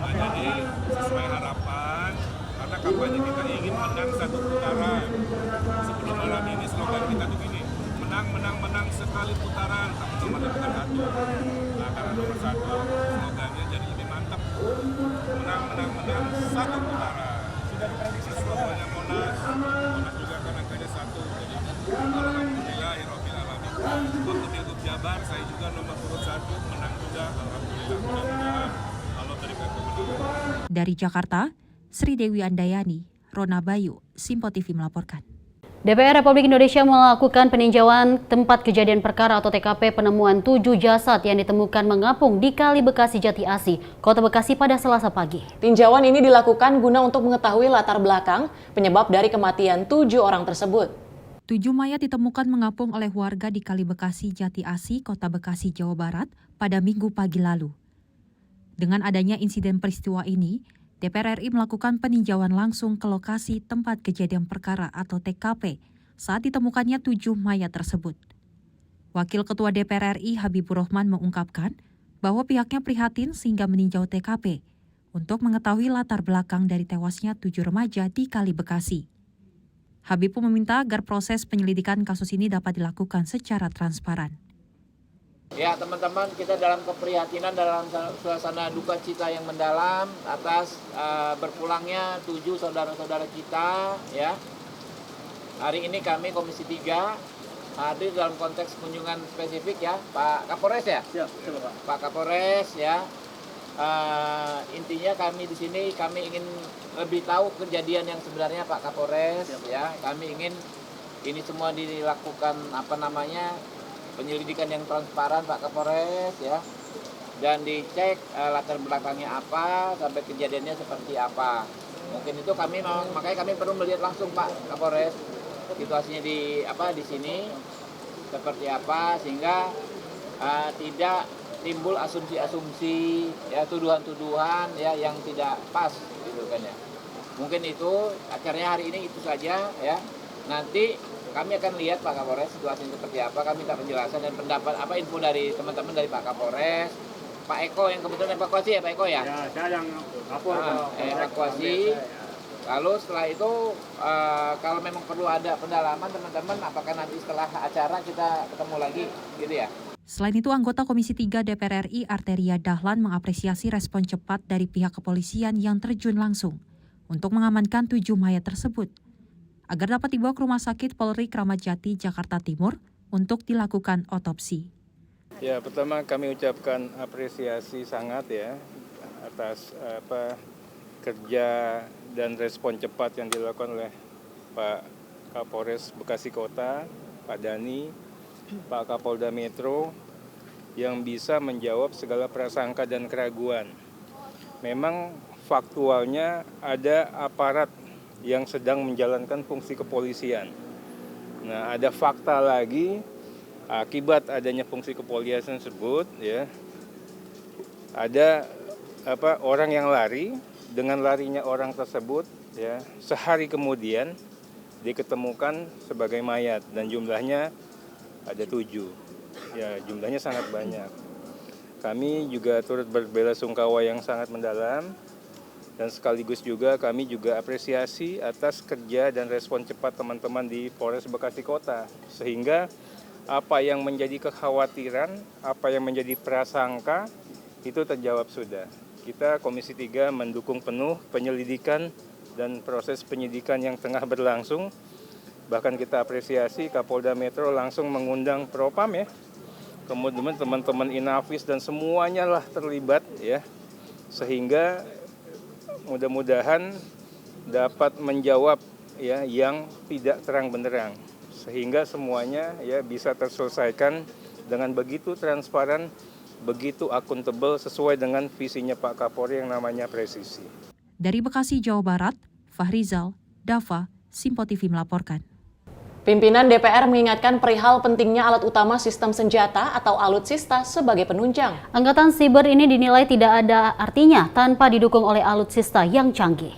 Nah, jadi sesuai harapan, karena kampanye kita ingin menang 1 putaran. Sebelum malam ini slogan kita begini, menang sekali putaran, tapi cuma bukan 1. Nah, karena nomor 1 slogannya jadi lebih mantap. Menang 1 putaran. Sudah diprediksi semuanya Monas juga kan angkanya 1. Jadi alhamdulillah Rabbil Alamin. Waktu Pilgub Jabar saya juga nomor urut 1 menang juga, alhamdulillah. Mudah-mudahan Allah berikan kemenangan. Dari Jakarta, Sri Dewi Andayani, Rona Bayu, Simpo TV melaporkan. DPR Republik Indonesia melakukan peninjauan tempat kejadian perkara atau TKP penemuan 7 jasad yang ditemukan mengapung di Kali Bekasi Jati Asih, Kota Bekasi pada Selasa pagi. Tinjauan ini dilakukan guna untuk mengetahui latar belakang penyebab dari kematian 7 orang tersebut. 7 mayat ditemukan mengapung oleh warga di Kali Bekasi Jati Asih, Kota Bekasi, Jawa Barat pada Minggu pagi lalu. Dengan adanya insiden peristiwa ini, DPR RI melakukan peninjauan langsung ke lokasi tempat kejadian perkara atau TKP saat ditemukannya 7 mayat tersebut. Wakil Ketua DPR RI Habibur Rahman mengungkapkan bahwa pihaknya prihatin sehingga meninjau TKP untuk mengetahui latar belakang dari tewasnya 7 remaja di Kali Bekasi. Habib pun meminta agar proses penyelidikan kasus ini dapat dilakukan secara transparan. Ya teman-teman, kita dalam keprihatinan dalam suasana duka cita yang mendalam atas berpulangnya 7 saudara-saudara kita ya. Hari ini kami Komisi 3 hadir dalam konteks kunjungan spesifik ya, Pak Kapolres ya? Ya, Pak Kapolres ya. Intinya kami di sini kami ingin lebih tahu kejadian yang sebenarnya Pak Kapolres ya. Kami ingin ini semua dilakukan penyelidikan yang transparan Pak Kapolres ya. dan dicek latar belakangnya apa, sampai kejadiannya seperti apa. Mungkin itu kami memang, makanya kami perlu melihat langsung Pak Kapolres situasinya di sini seperti apa, sehingga tidak timbul asumsi-asumsi, ya tuduhan-tuduhan ya yang tidak pas gitu kan ya. Mungkin itu acaranya hari ini itu saja ya. Nanti kami akan lihat Pak Kapolres situasinya seperti apa, kami minta penjelasan dan pendapat info dari teman-teman dari Pak Kapolres, Pak Eko yang kebetulan evakuasi ya Pak Eko ya. Ya, saya yang evakuasi. Lalu setelah itu kalau memang perlu ada pendalaman teman-teman, apakah nanti setelah acara kita ketemu lagi gitu ya. Selain itu, anggota Komisi 3 DPR RI Arteria Dahlan mengapresiasi respon cepat dari pihak kepolisian yang terjun langsung untuk mengamankan 7 mayat tersebut agar dapat dibawa ke Rumah Sakit Polri Kramat Jati, Jakarta Timur untuk dilakukan otopsi. Ya, pertama kami ucapkan apresiasi sangat ya atas kerja dan respon cepat yang dilakukan oleh Pak Kapolres Bekasi Kota, Pak Dani, Pak Kapolda Metro yang bisa menjawab segala prasangka dan keraguan. Memang faktualnya ada aparat yang sedang menjalankan fungsi kepolisian. Nah, ada fakta lagi akibat adanya fungsi kepolisian tersebut ya. Ada orang yang lari, dengan larinya orang tersebut ya, sehari kemudian diketemukan sebagai mayat dan jumlahnya ada 7. Ya, jumlahnya sangat banyak. Kami juga turut berbelasungkawa yang sangat mendalam dan sekaligus juga kami juga apresiasi atas kerja dan respon cepat teman-teman di Polres Bekasi Kota, sehingga apa yang menjadi kekhawatiran, apa yang menjadi prasangka itu terjawab sudah. Kita Komisi 3 mendukung penuh penyelidikan dan proses penyidikan yang tengah berlangsung. Bahkan kita apresiasi Kapolda Metro langsung mengundang Propam ya. Kemudian teman-teman Inavis dan semuanya lah terlibat ya. Sehingga mudah-mudahan dapat menjawab ya yang tidak terang benderang. Sehingga semuanya ya bisa terselesaikan dengan begitu transparan, begitu akuntabel sesuai dengan visinya Pak Kapolri yang namanya presisi. Dari Bekasi, Jawa Barat, Fahrizal, Dava, Simpo TV melaporkan. Pimpinan DPR mengingatkan perihal pentingnya alat utama sistem senjata atau alutsista sebagai penunjang. Angkatan siber ini dinilai tidak ada artinya tanpa didukung oleh alutsista yang canggih.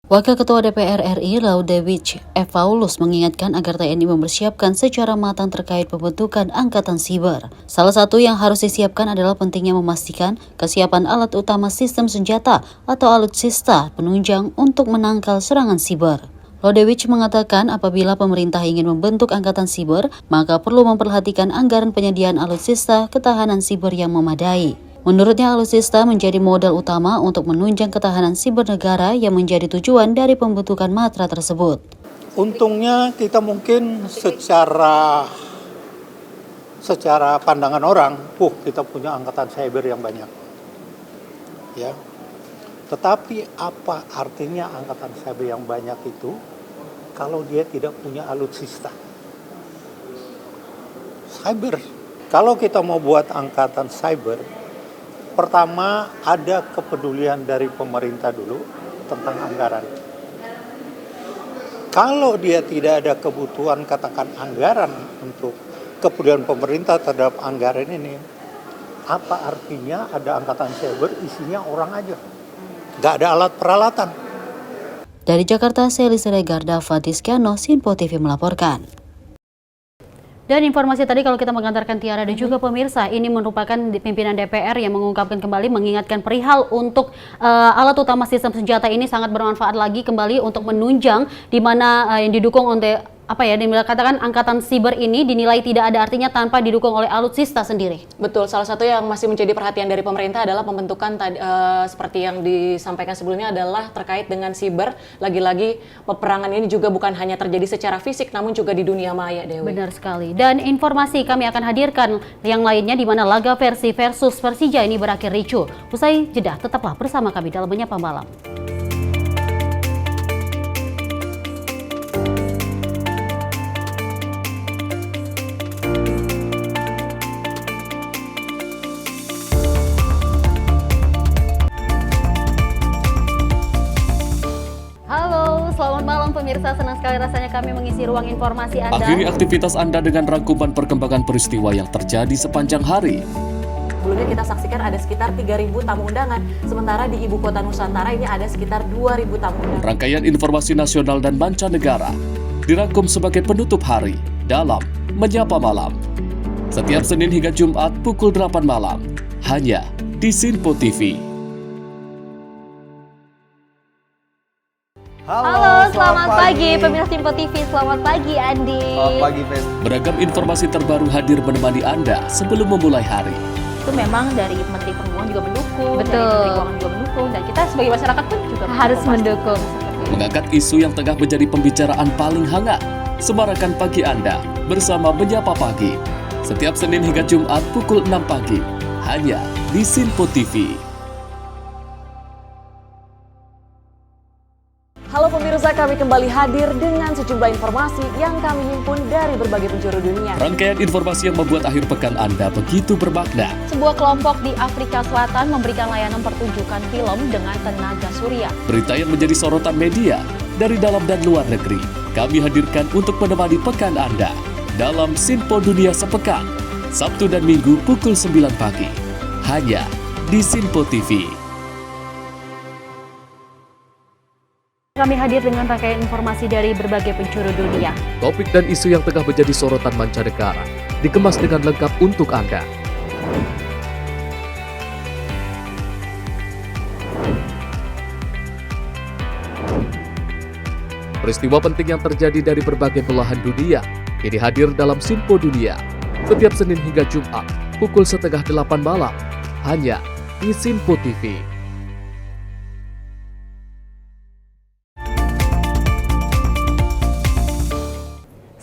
Wakil Ketua DPR RI Laudewicz Evaulus mengingatkan agar TNI mempersiapkan secara matang terkait pembentukan angkatan siber. Salah satu yang harus disiapkan adalah pentingnya memastikan kesiapan alat utama sistem senjata atau alutsista penunjang untuk menangkal serangan siber. Laudewicz mengatakan apabila pemerintah ingin membentuk angkatan siber, maka perlu memperhatikan anggaran penyediaan alutsista ketahanan siber yang memadai. Menurutnya, alutsista menjadi modal utama untuk menunjang ketahanan siber negara yang menjadi tujuan dari pembentukan matra tersebut. Untungnya kita mungkin secara pandangan orang, kita punya angkatan cyber yang banyak. Ya. Tetapi apa artinya angkatan cyber yang banyak itu kalau dia tidak punya alutsista? Cyber. Kalau kita mau buat angkatan cyber, pertama ada kepedulian dari pemerintah dulu tentang anggaran. Kalau dia tidak ada kebutuhan katakan anggaran untuk kepedulian pemerintah terhadap anggaran ini, apa artinya ada angkatan cyber isinya orang aja? Gak ada alat peralatan. Dari Jakarta, Seli Siregar, Dava Diskiano, Sinpo TV melaporkan. Dan informasi tadi kalau kita mengantarkan Tiara dan juga pemirsa, ini merupakan pimpinan DPR yang mengungkapkan kembali mengingatkan perihal untuk alat utama sistem senjata ini sangat bermanfaat lagi kembali untuk menunjang di mana yang didukung oleh dikatakan angkatan siber ini dinilai tidak ada artinya tanpa didukung oleh alutsista sendiri. Betul, salah satu yang masih menjadi perhatian dari pemerintah adalah pembentukan seperti yang disampaikan sebelumnya adalah terkait dengan siber. Lagi-lagi peperangan ini juga bukan hanya terjadi secara fisik namun juga di dunia maya, Dewi. Benar sekali. Dan informasi kami akan hadirkan yang lainnya di mana laga Persi versus Persija ini berakhir ricuh. Usai jeda, tetaplah bersama kami dalam Menyapa Malam. selamat malam pemirsa. Senang sekali rasanya kami mengisi ruang informasi Anda. Akhiri aktivitas Anda dengan rangkuman perkembangan peristiwa yang terjadi sepanjang hari. Sebelumnya kita saksikan ada sekitar 3.000 tamu undangan, sementara di Ibu Kota Nusantara ini ada sekitar 2.000 tamu undangan. Rangkaian informasi nasional dan mancanegara dirangkum sebagai penutup hari dalam Menyapa Malam. Setiap Senin hingga Jumat pukul 8 malam, hanya di Sinpo TV. Halo, selamat pagi pemirsa Sinpo TV. Selamat pagi Andi. Selamat pagi, Ves. Beragam informasi terbaru hadir menemani Anda sebelum memulai hari. Itu memang dari Menteri Perhubungan juga mendukung, dari Menteri Keuangan juga mendukung, dan kita sebagai masyarakat pun juga harus mendukung. Mengangkat isu yang tengah menjadi pembicaraan paling hangat, semarakan pagi Anda bersama Menyapa Pagi. Setiap Senin hingga Jumat pukul 6 pagi, hanya di Sinpo TV. Halo pemirsa, kami kembali hadir dengan sejumlah informasi yang kami himpun dari berbagai penjuru dunia. Rangkaian informasi yang membuat akhir pekan Anda begitu bermakna. Sebuah kelompok di Afrika Selatan memberikan layanan pertunjukan film dengan tenaga surya. Berita yang menjadi sorotan media dari dalam dan luar negeri, kami hadirkan untuk menemani pekan Anda dalam Sinpo Dunia Sepekan, Sabtu dan Minggu pukul 9 pagi, hanya di Sinpo TV. Kami hadir dengan rangkaian informasi dari berbagai penjuru dunia. Topik dan isu yang tengah menjadi sorotan mancanegara dikemas dengan lengkap untuk Anda. Peristiwa penting yang terjadi dari berbagai belahan dunia ini hadir dalam Sinpo Dunia setiap Senin hingga Jumat pukul 7:30 malam, hanya di Sinpo TV.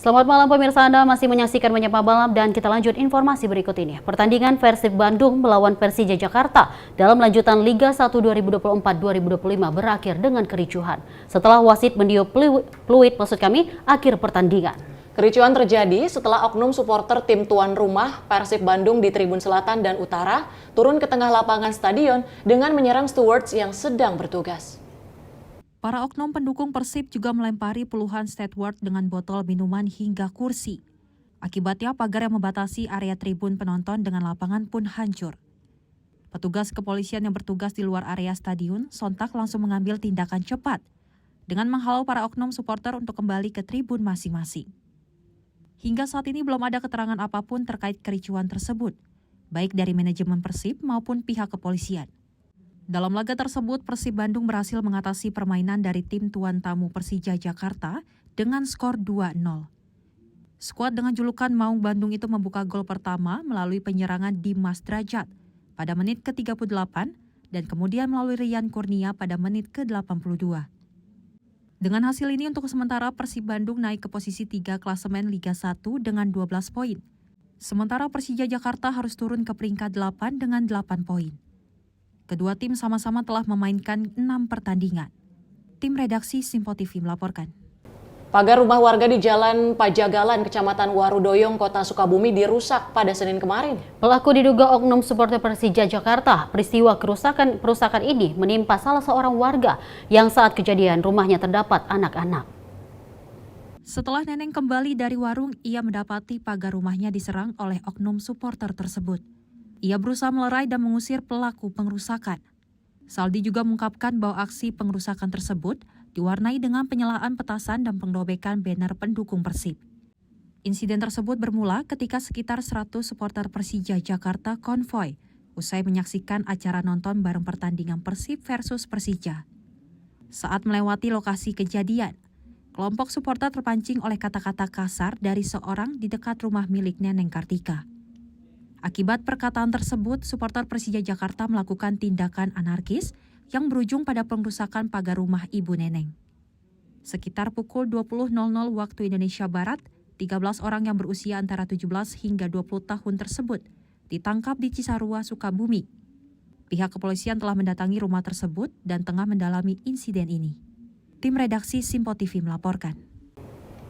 Selamat malam pemirsa, Anda masih menyaksikan Menyapa Malam dan kita lanjut informasi berikut ini. Pertandingan Persib Bandung melawan Persija Jakarta dalam lanjutan Liga 1 2024-2025 berakhir dengan kericuhan setelah wasit meniup peluit akhir pertandingan. Kericuhan terjadi setelah oknum supporter tim tuan rumah Persib Bandung di Tribun Selatan dan Utara turun ke tengah lapangan stadion dengan menyerang stewards yang sedang bertugas. Para oknum pendukung Persib juga melempari puluhan steward dengan botol minuman hingga kursi. Akibatnya pagar yang membatasi area tribun penonton dengan lapangan pun hancur. Petugas kepolisian yang bertugas di luar area stadion sontak langsung mengambil tindakan cepat dengan menghalau para oknum supporter untuk kembali ke tribun masing-masing. Hingga saat ini belum ada keterangan apapun terkait kericuhan tersebut, baik dari manajemen Persib maupun pihak kepolisian. Dalam laga tersebut, Persib Bandung berhasil mengatasi permainan dari tim tuan tamu Persija Jakarta dengan skor 2-0. Skuad dengan julukan Maung Bandung itu membuka gol pertama melalui penyerangan Dimas Drajat pada menit ke-38 dan kemudian melalui Rian Kurnia pada menit ke-82. Dengan hasil ini untuk sementara Persib Bandung naik ke posisi 3 klasemen Liga 1 dengan 12 poin. Sementara Persija Jakarta harus turun ke peringkat 8 dengan 8 poin. Kedua tim sama-sama telah memainkan 6 pertandingan. Tim redaksi Sinpo TV melaporkan. Pagar rumah warga di Jalan Pajagalan, Kecamatan Warudoyong, Kota Sukabumi dirusak pada Senin kemarin. Pelaku diduga oknum supporter Persija Jakarta. Peristiwa perusakan ini menimpa salah seorang warga yang saat kejadian rumahnya terdapat anak-anak. Setelah neneng kembali dari warung, ia mendapati pagar rumahnya diserang oleh oknum supporter tersebut. Ia berusaha melerai dan mengusir pelaku pengerusakan. Saldi juga mengungkapkan bahwa aksi pengerusakan tersebut diwarnai dengan penyelaan petasan dan pengdobekan banner pendukung Persib. Insiden tersebut bermula ketika sekitar 100 supporter Persija Jakarta konvoy usai menyaksikan acara nonton bareng pertandingan Persib versus Persija. Saat melewati lokasi kejadian, kelompok supporter terpancing oleh kata-kata kasar dari seorang di dekat rumah milik Neneng Kartika. Akibat perkataan tersebut, supporter Persija Jakarta melakukan tindakan anarkis yang berujung pada pengrusakan pagar rumah Ibu Neneng. Sekitar pukul 20.00 waktu Indonesia Barat, 13 orang yang berusia antara 17 hingga 20 tahun tersebut ditangkap di Cisarua, Sukabumi. Pihak kepolisian telah mendatangi rumah tersebut dan tengah mendalami insiden ini. Tim redaksi Sinpo TV melaporkan.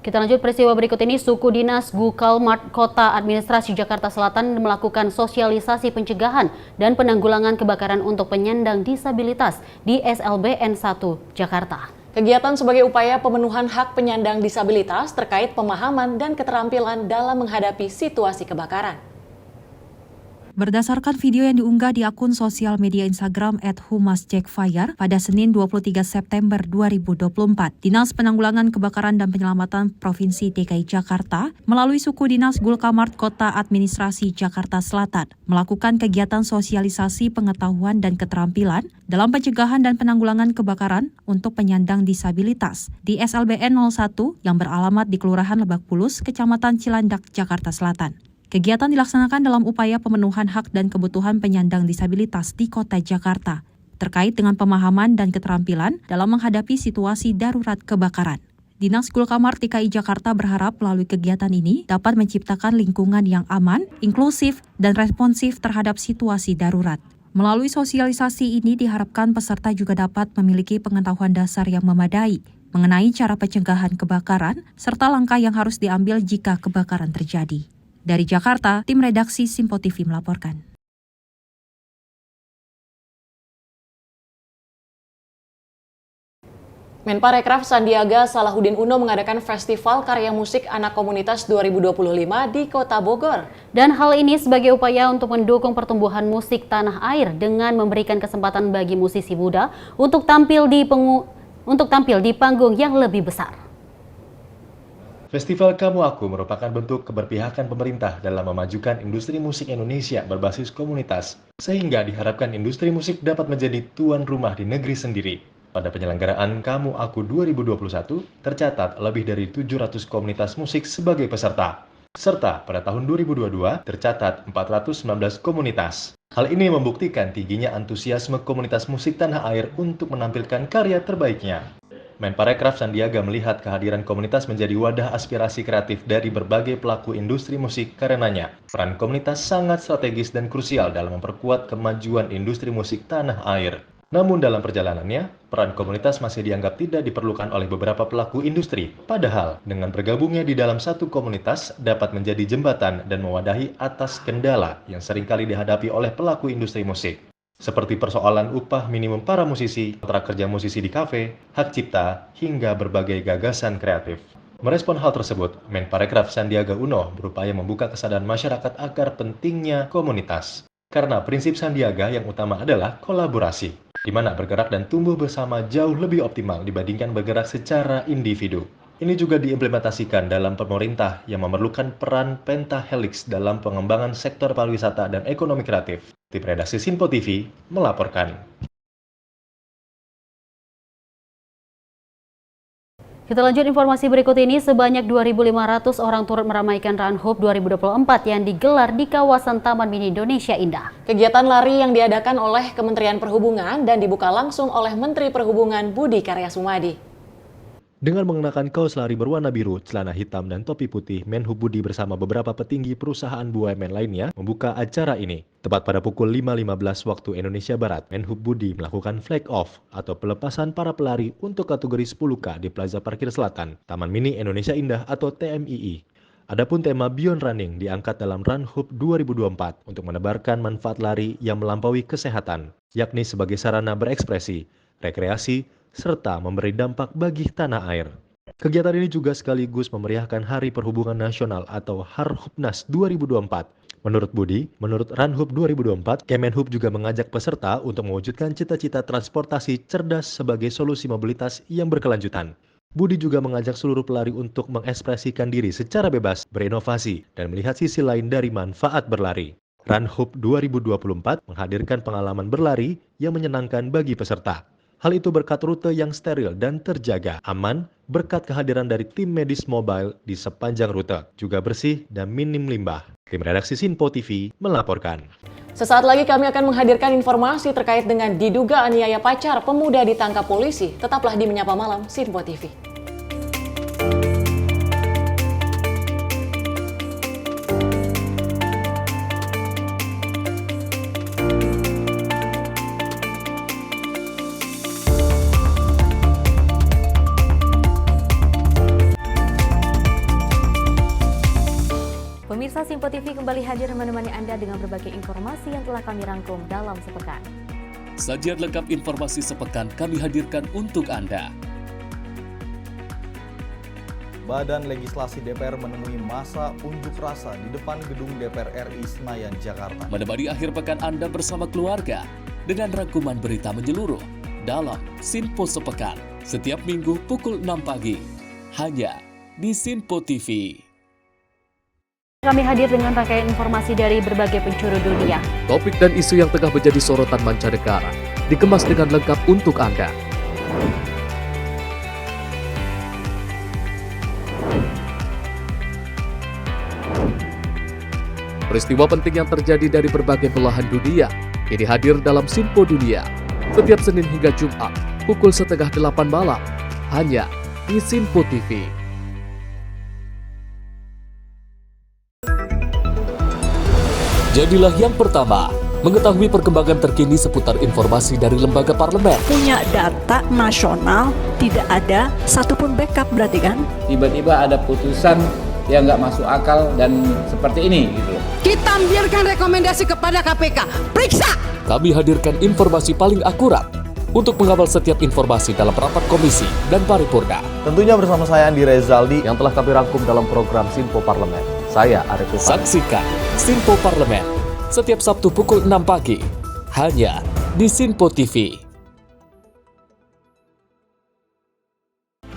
Kita lanjut peristiwa berikut ini. Suku Dinas Gukalmat Kota Administrasi Jakarta Selatan melakukan sosialisasi pencegahan dan penanggulangan kebakaran untuk penyandang disabilitas di SLBN 1 Jakarta. Kegiatan sebagai upaya pemenuhan hak penyandang disabilitas terkait pemahaman dan keterampilan dalam menghadapi situasi kebakaran. Berdasarkan video yang diunggah di akun sosial media Instagram @humasjackfire pada Senin 23 September 2024, Dinas Penanggulangan Kebakaran dan Penyelamatan Provinsi DKI Jakarta melalui suku Dinas Gulkamart Kota Administrasi Jakarta Selatan melakukan kegiatan sosialisasi pengetahuan dan keterampilan dalam pencegahan dan penanggulangan kebakaran untuk penyandang disabilitas di SLBN 01 yang beralamat di Kelurahan Lebak Bulus, Kecamatan Cilandak, Jakarta Selatan. Kegiatan dilaksanakan dalam upaya pemenuhan hak dan kebutuhan penyandang disabilitas di Kota Jakarta, terkait dengan pemahaman dan keterampilan dalam menghadapi situasi darurat kebakaran. Dinas Gulkamart DKI Jakarta berharap melalui kegiatan ini dapat menciptakan lingkungan yang aman, inklusif, dan responsif terhadap situasi darurat. Melalui sosialisasi ini diharapkan peserta juga dapat memiliki pengetahuan dasar yang memadai mengenai cara pencegahan kebakaran, serta langkah yang harus diambil jika kebakaran terjadi. Dari Jakarta, tim redaksi Simpo TV melaporkan. Menparekraf Sandiaga Salahuddin Uno mengadakan Festival Karya Musik Anak Komunitas 2025 di Kota Bogor. Dan hal ini sebagai upaya untuk mendukung pertumbuhan musik tanah air dengan memberikan kesempatan bagi musisi muda untuk tampil di panggung yang lebih besar. Festival Kamu Aku merupakan bentuk keberpihakan pemerintah dalam memajukan industri musik Indonesia berbasis komunitas, sehingga diharapkan industri musik dapat menjadi tuan rumah di negeri sendiri. Pada penyelenggaraan Kamu Aku 2021, tercatat lebih dari 700 komunitas musik sebagai peserta. Serta pada tahun 2022 tercatat 419 komunitas. Hal ini membuktikan tingginya antusiasme komunitas musik tanah air untuk menampilkan karya terbaiknya. Menparekraf Sandiaga melihat kehadiran komunitas menjadi wadah aspirasi kreatif dari berbagai pelaku industri musik karenanya. Peran komunitas sangat strategis dan krusial dalam memperkuat kemajuan industri musik tanah air. Namun dalam perjalanannya, peran komunitas masih dianggap tidak diperlukan oleh beberapa pelaku industri. Padahal, dengan bergabungnya di dalam satu komunitas dapat menjadi jembatan dan mewadahi atas kendala yang seringkali dihadapi oleh pelaku industri musik. Seperti persoalan upah minimum para musisi, kontrak kerja musisi di kafe, hak cipta, hingga berbagai gagasan kreatif. Merespon hal tersebut, Menparekraf Sandiaga Uno berupaya membuka kesadaran masyarakat agar pentingnya komunitas. Karena prinsip Sandiaga yang utama adalah kolaborasi, di mana bergerak dan tumbuh bersama jauh lebih optimal dibandingkan bergerak secara individu. Ini juga diimplementasikan dalam pemerintah yang memerlukan peran pentahelix dalam pengembangan sektor pariwisata dan ekonomi kreatif. Tim redaksi Simpo TV melaporkan. Kita lanjut informasi berikut ini. Sebanyak 2.500 orang turut meramaikan Run Hope 2024 yang digelar di kawasan Taman Mini Indonesia Indah. Kegiatan lari yang diadakan oleh Kementerian Perhubungan dan dibuka langsung oleh Menteri Perhubungan Budi Karya Sumadi. Dengan mengenakan kaos lari berwarna biru, celana hitam, dan topi putih, Menhub Budi bersama beberapa petinggi perusahaan BUMN lainnya membuka acara ini. Tepat pada pukul 5.15 waktu Indonesia Barat, Menhub Budi melakukan flag off atau pelepasan para pelari untuk kategori 10K di Plaza Parkir Selatan, Taman Mini Indonesia Indah atau TMII. Adapun tema Beyond Running diangkat dalam Run Hope 2024 untuk menebarkan manfaat lari yang melampaui kesehatan, yakni sebagai sarana berekspresi, rekreasi, serta memberi dampak bagi tanah air. Kegiatan ini juga sekaligus memeriahkan Hari Perhubungan Nasional atau Harhubnas 2024. Menurut Budi, menurut Runhub 2024, Kemenhub juga mengajak peserta untuk mewujudkan cita-cita transportasi cerdas sebagai solusi mobilitas yang berkelanjutan. Budi juga mengajak seluruh pelari untuk mengekspresikan diri secara bebas, berinovasi, dan melihat sisi lain dari manfaat berlari. Runhub 2024 menghadirkan pengalaman berlari yang menyenangkan bagi peserta. Hal itu berkat rute yang steril dan terjaga, aman, berkat kehadiran dari tim medis mobile di sepanjang rute, juga bersih dan minim limbah. Tim redaksi Simpo TV melaporkan. Sesaat lagi kami akan menghadirkan informasi terkait dengan diduga aniaya pacar pemuda ditangkap polisi. Tetaplah di Menyapa Malam Simpo TV. Pemirsa Simpo TV kembali hadir menemani Anda dengan berbagai informasi yang telah kami rangkum dalam sepekan. Sajian lengkap informasi sepekan kami hadirkan untuk Anda. Badan Legislasi DPR menemui masa unjuk rasa di depan gedung DPR RI Senayan, Jakarta. Menemani akhir pekan Anda bersama keluarga dengan rangkuman berita menyeluruh dalam Sinpo Sepekan setiap minggu pukul 6 pagi hanya di Sinpo TV. Kami hadir dengan rangkaian informasi dari berbagai penjuru dunia. Topik dan isu yang tengah menjadi sorotan mancanegara dikemas dengan lengkap untuk Anda. Peristiwa penting yang terjadi dari berbagai belahan dunia ini hadir dalam Sinpo Dunia setiap Senin hingga Jumat pukul 7:30 malam hanya di Sinpo TV. Jadilah yang pertama mengetahui perkembangan terkini seputar informasi dari lembaga parlemen. Punya data nasional, tidak ada satupun backup berarti kan? Tiba-tiba ada putusan yang nggak masuk akal dan seperti ini gitu. Kita ambilkan rekomendasi kepada KPK, periksa. Kami hadirkan informasi paling akurat untuk mengawal setiap informasi dalam rapat komisi dan paripurna. Tentunya bersama saya Andi Rezaldi yang telah kami rangkum dalam program Sinpo Parlemen. Saya Arif Rifan. Saksikan Sinpo Parlemen setiap Sabtu pukul 6 pagi hanya di Sinpo TV.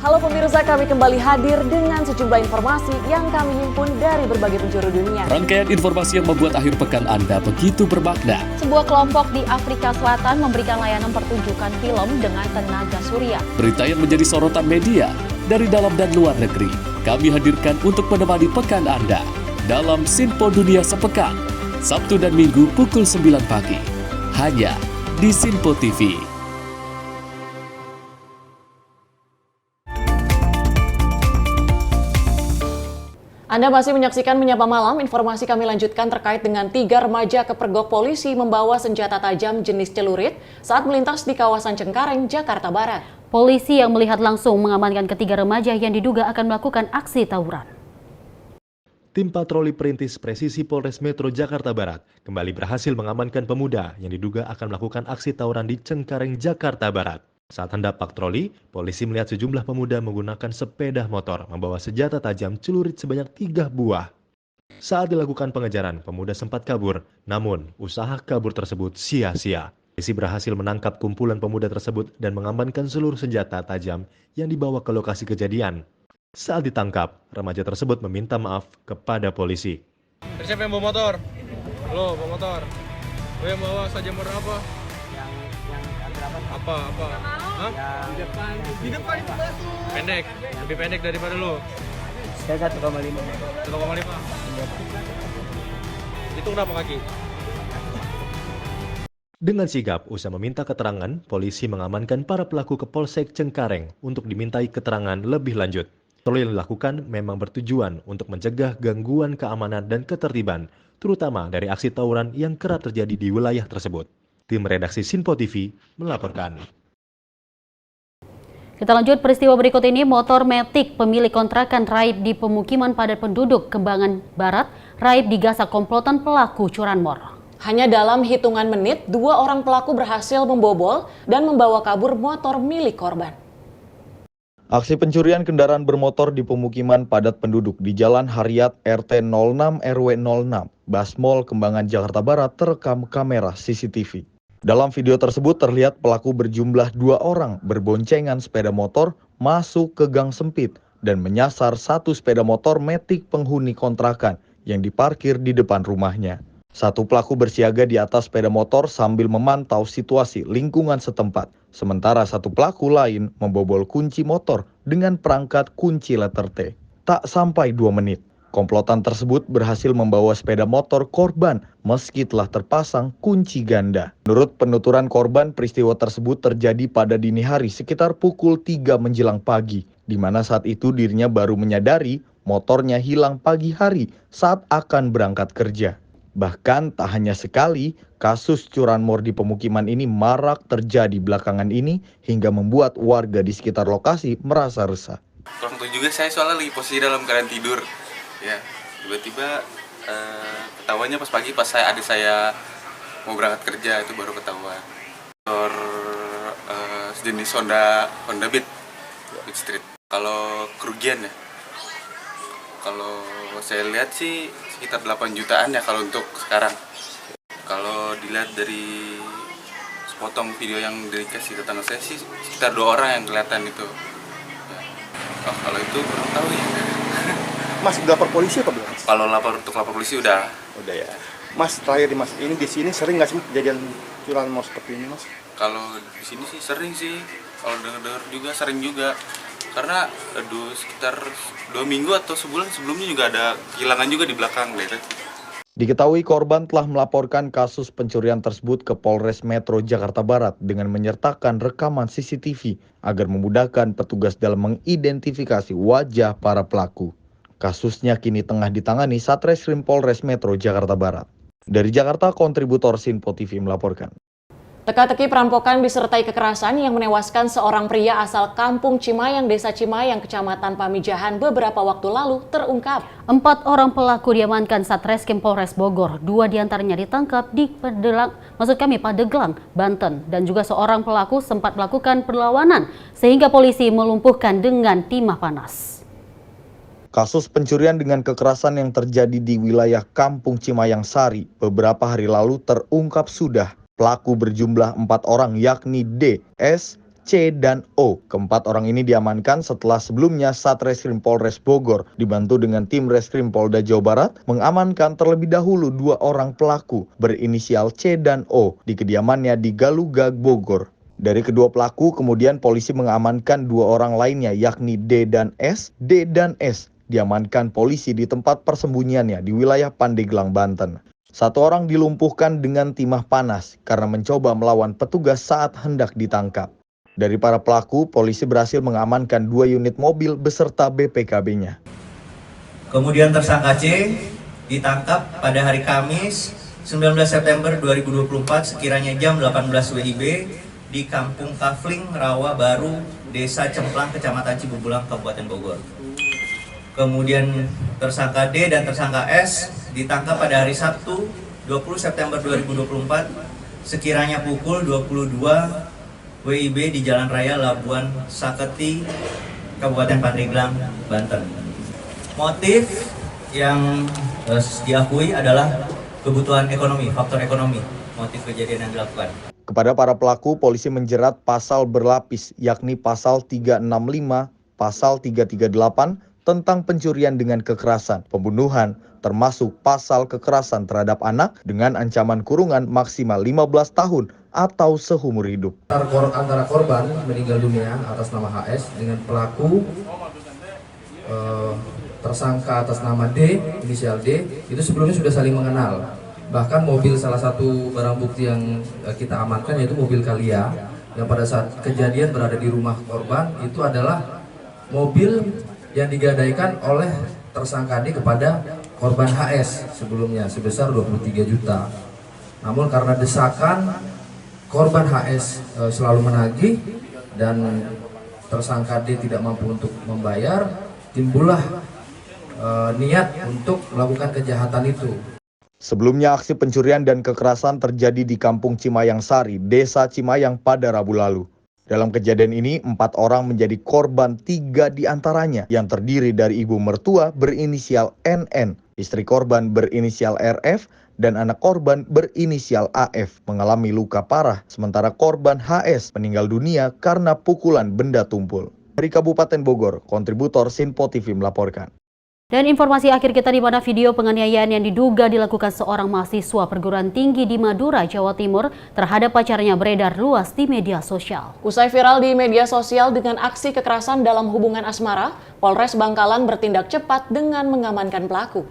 Halo pemirsa, kami kembali hadir dengan sejumlah informasi yang kami himpun dari berbagai penjuru dunia. Rangkaian informasi yang membuat akhir pekan Anda begitu bermakna. Sebuah kelompok di Afrika Selatan memberikan layanan pertunjukan film dengan tenaga surya. Berita yang menjadi sorotan media dari dalam dan luar negeri. Kami hadirkan untuk menemani pekan Anda dalam Sinpo Dunia Sepekan, Sabtu dan Minggu pukul 9 pagi. Hanya di Sinpo TV. Anda masih menyaksikan Menyapa Malam. Informasi kami lanjutkan terkait dengan 3 remaja kepergok polisi membawa senjata tajam jenis celurit saat melintas di kawasan Cengkareng, Jakarta Barat. Polisi yang melihat langsung mengamankan ketiga remaja yang diduga akan melakukan aksi tawuran. Tim patroli perintis presisi Polres Metro Jakarta Barat kembali berhasil mengamankan pemuda yang diduga akan melakukan aksi tawuran di Cengkareng, Jakarta Barat. Saat hendak patroli, polisi melihat sejumlah pemuda menggunakan sepeda motor membawa senjata tajam celurit sebanyak 3 buah. Saat dilakukan pengejaran, pemuda sempat kabur, namun usaha kabur tersebut sia-sia. Polisi berhasil menangkap kumpulan pemuda tersebut dan mengamankan seluruh senjata tajam yang dibawa ke lokasi kejadian. Saat ditangkap, remaja tersebut meminta maaf kepada polisi. Siapa yang bawa motor? Lo bawa motor. Lo yang bawa saja motor apa? Apa? Hah? Di depan itu batu. Pendek, lebih pendek daripada lo. Saya 1,5. 1,5. Itu kenapa kaki? Dengan sigap usai meminta keterangan, polisi mengamankan para pelaku ke Polsek Cengkareng untuk dimintai keterangan lebih lanjut. Patroli yang dilakukan memang bertujuan untuk mencegah gangguan keamanan dan ketertiban, terutama dari aksi tawuran yang kerap terjadi di wilayah tersebut. Tim redaksi Sinpo TV melaporkan. Kita lanjut peristiwa berikut ini. Motor Matic pemilik kontrakan raib di pemukiman padat penduduk Kembangan Barat raib digasak komplotan pelaku curanmor. Hanya dalam hitungan menit, 2 orang pelaku berhasil membobol dan membawa kabur motor milik korban. Aksi pencurian kendaraan bermotor di pemukiman padat penduduk di Jalan Haryat RT 06 RW 06, Basmol, Kembangan, Jakarta Barat terekam kamera CCTV. Dalam video tersebut terlihat pelaku berjumlah 2 orang berboncengan sepeda motor masuk ke gang sempit dan menyasar 1 sepeda motor Matic penghuni kontrakan yang diparkir di depan rumahnya. 1 pelaku bersiaga di atas sepeda motor sambil memantau situasi lingkungan setempat. Sementara 1 pelaku lain membobol kunci motor dengan perangkat kunci letter T. Tak sampai 2 menit, komplotan tersebut berhasil membawa sepeda motor korban meski telah terpasang kunci ganda. Menurut penuturan korban, peristiwa tersebut terjadi pada dini hari sekitar pukul 3 menjelang pagi, di mana saat itu dirinya baru menyadari motornya hilang pagi hari saat akan berangkat kerja. Bahkan tak hanya sekali, kasus curanmor di pemukiman ini marak terjadi belakangan ini hingga membuat warga di sekitar lokasi merasa resah. Kurang tahu juga, saya soalnya lagi posisi dalam keadaan tidur. Ya, tiba-tiba ketahuannya pas pagi pas adik saya mau berangkat kerja itu baru ketahuan. Motor sejenis Honda Beat Street. Kalau kerugian ya, Kalau saya lihat sih sekitar 8 jutaan ya kalau untuk sekarang. Kalau dilihat dari sepotong video yang dikasih tetangga saya sih sekitar 2 orang yang kelihatan itu. Ya. Oh, kalau itu kurang tahu ya. Mas udah lapor polisi apa belum? Kalau untuk lapor polisi udah. Udah ya. Mas terakhir di Mas ini di sini sering nggak sih kejadian curian motor seperti ini Mas? Kalau di sini sih sering sih. Kalau dengar juga sering juga. Karena sekitar 2 minggu atau sebulan sebelumnya juga ada kehilangan juga di belakang gitu. Diketahui korban telah melaporkan kasus pencurian tersebut ke Polres Metro Jakarta Barat dengan menyertakan rekaman CCTV agar memudahkan petugas dalam mengidentifikasi wajah para pelaku. Kasusnya kini tengah ditangani Satreskrim Polres Metro Jakarta Barat. Dari Jakarta, kontributor Sinpo TV melaporkan. Teka-teki perampokan disertai kekerasan yang menewaskan seorang pria asal Kampung Cimayang, Desa Cimayang, Kecamatan Pamijahan beberapa waktu lalu terungkap. 4 orang pelaku diamankan Satreskrim Polres Bogor. 2 diantaranya ditangkap di Pandeglang, Banten. Dan juga seorang pelaku sempat melakukan perlawanan sehingga polisi melumpuhkan dengan timah panas. Kasus pencurian dengan kekerasan yang terjadi di wilayah Kampung Cimayang Sari beberapa hari lalu terungkap sudah. Pelaku berjumlah 4 orang yakni D, S, C, dan O. Keempat orang ini diamankan setelah sebelumnya Satreskrim Polres Bogor dibantu dengan tim Reskrim Polda Jawa Barat mengamankan terlebih dahulu 2 orang pelaku berinisial C dan O di kediamannya di Galugag, Bogor. Dari kedua pelaku kemudian polisi mengamankan 2 orang lainnya yakni D dan S. D dan S diamankan polisi di tempat persembunyiannya di wilayah Pandeglang, Banten. 1 orang dilumpuhkan dengan timah panas karena mencoba melawan petugas saat hendak ditangkap. Dari para pelaku, polisi berhasil mengamankan 2 unit mobil beserta BPKB-nya. Kemudian tersangka C ditangkap pada hari Kamis 19 September 2024 sekiranya jam 18 WIB di Kampung Kafling, Rawa Baru, Desa Cemplang, Kecamatan Cibubulang, Kabupaten Bogor. Kemudian tersangka D dan tersangka S ditangkap pada hari Sabtu 20 September 2024 sekiranya pukul 22 WIB di Jalan Raya Labuan Saketi, Kabupaten Pandeglang, Banten. Motif yang diakui adalah kebutuhan ekonomi, faktor ekonomi, motif kejadian yang dilakukan. Kepada para pelaku, polisi menjerat pasal berlapis yakni pasal 365, pasal 338, tentang pencurian dengan kekerasan, pembunuhan, termasuk pasal kekerasan terhadap anak dengan ancaman kurungan maksimal 15 tahun atau seumur hidup. Antara korban meninggal dunia atas nama HS dengan pelaku tersangka atas nama D, inisial D, itu sebelumnya sudah saling mengenal. Bahkan mobil salah satu barang bukti yang kita amankan yaitu mobil Kalia yang pada saat kejadian berada di rumah korban itu adalah mobil yang digadaikan oleh tersangka D kepada korban HS sebelumnya sebesar 23 juta. Namun karena desakan korban HS selalu menagih dan tersangka D tidak mampu untuk membayar, timbullah niat untuk melakukan kejahatan itu. Sebelumnya aksi pencurian dan kekerasan terjadi di Kampung Cimayang Sari, Desa Cimayang pada Rabu lalu. Dalam kejadian ini, 4 orang menjadi korban, 3 diantaranya yang terdiri dari ibu mertua berinisial NN, istri korban berinisial RF, dan anak korban berinisial AF mengalami luka parah, sementara korban HS meninggal dunia karena pukulan benda tumpul. Dari Kabupaten Bogor, kontributor Sinpo TV melaporkan. Dan informasi akhir kita di mana video penganiayaan yang diduga dilakukan seorang mahasiswa perguruan tinggi di Madura, Jawa Timur terhadap pacarnya beredar luas di media sosial. Usai viral di media sosial dengan aksi kekerasan dalam hubungan asmara, Polres Bangkalan bertindak cepat dengan mengamankan pelaku.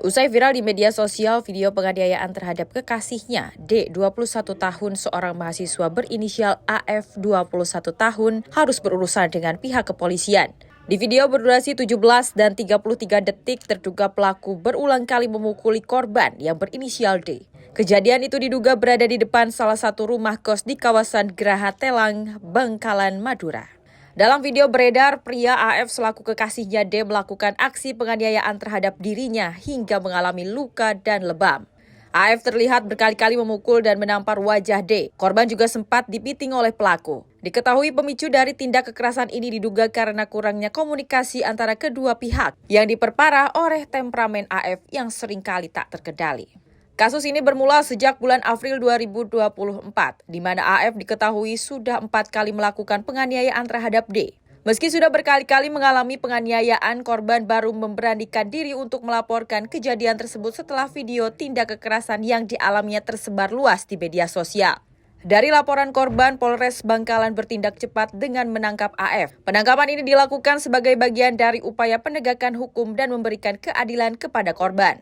Usai viral di media sosial video penganiayaan terhadap kekasihnya, D, 21 tahun, seorang mahasiswa berinisial AF, 21 tahun, harus berurusan dengan pihak kepolisian. Di video berdurasi 17 dan 33 detik, terduga pelaku berulang kali memukuli korban yang berinisial D. Kejadian itu diduga berada di depan salah satu rumah kos di kawasan Geraha Telang, Bangkalan, Madura. Dalam video beredar, pria AF selaku kekasihnya D melakukan aksi penganiayaan terhadap dirinya hingga mengalami luka dan lebam. AF terlihat berkali-kali memukul dan menampar wajah D. Korban juga sempat dipiting oleh pelaku. Diketahui pemicu dari tindak kekerasan ini diduga karena kurangnya komunikasi antara kedua pihak yang diperparah oleh temperamen AF yang seringkali tak terkendali. Kasus ini bermula sejak bulan April 2024, di mana AF diketahui sudah 4 kali melakukan penganiayaan terhadap D. Meski sudah berkali-kali mengalami penganiayaan, korban baru memberanikan diri untuk melaporkan kejadian tersebut setelah video tindak kekerasan yang dialaminya tersebar luas di media sosial. Dari laporan korban, Polres Bangkalan bertindak cepat dengan menangkap AF. Penangkapan ini dilakukan sebagai bagian dari upaya penegakan hukum dan memberikan keadilan kepada korban.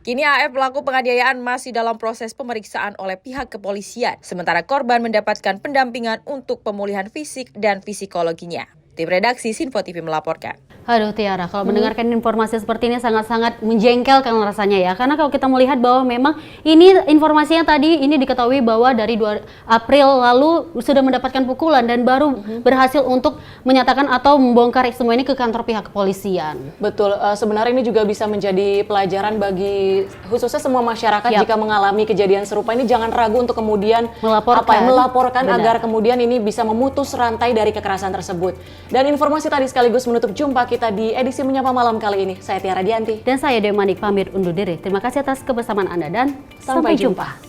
Kini AF pelaku penganiayaan masih dalam proses pemeriksaan oleh pihak kepolisian, sementara korban mendapatkan pendampingan untuk pemulihan fisik dan psikologinya. Tim redaksi Sinpo TV melaporkan. Aduh Tiara, kalau mendengarkan informasi seperti ini sangat-sangat menjengkelkan rasanya ya. Karena kalau kita melihat bahwa memang ini informasinya tadi ini diketahui bahwa dari 2 April lalu sudah mendapatkan pukulan dan baru berhasil untuk menyatakan atau membongkar semua ini ke kantor pihak kepolisian. Betul, sebenarnya ini juga bisa menjadi pelajaran bagi khususnya semua masyarakat jika mengalami kejadian serupa ini jangan ragu untuk kemudian melaporkan agar kemudian ini bisa memutus rantai dari kekerasan tersebut. Dan informasi tadi sekaligus menutup jumpa kita di edisi Menyapa Malam kali ini. Saya Tiara Dianti. Dan saya Dewi Manik pamit undur diri. Terima kasih atas kebersamaan Anda dan sampai jumpa.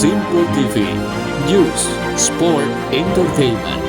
Simpo TV, News, Sport, Entertainment.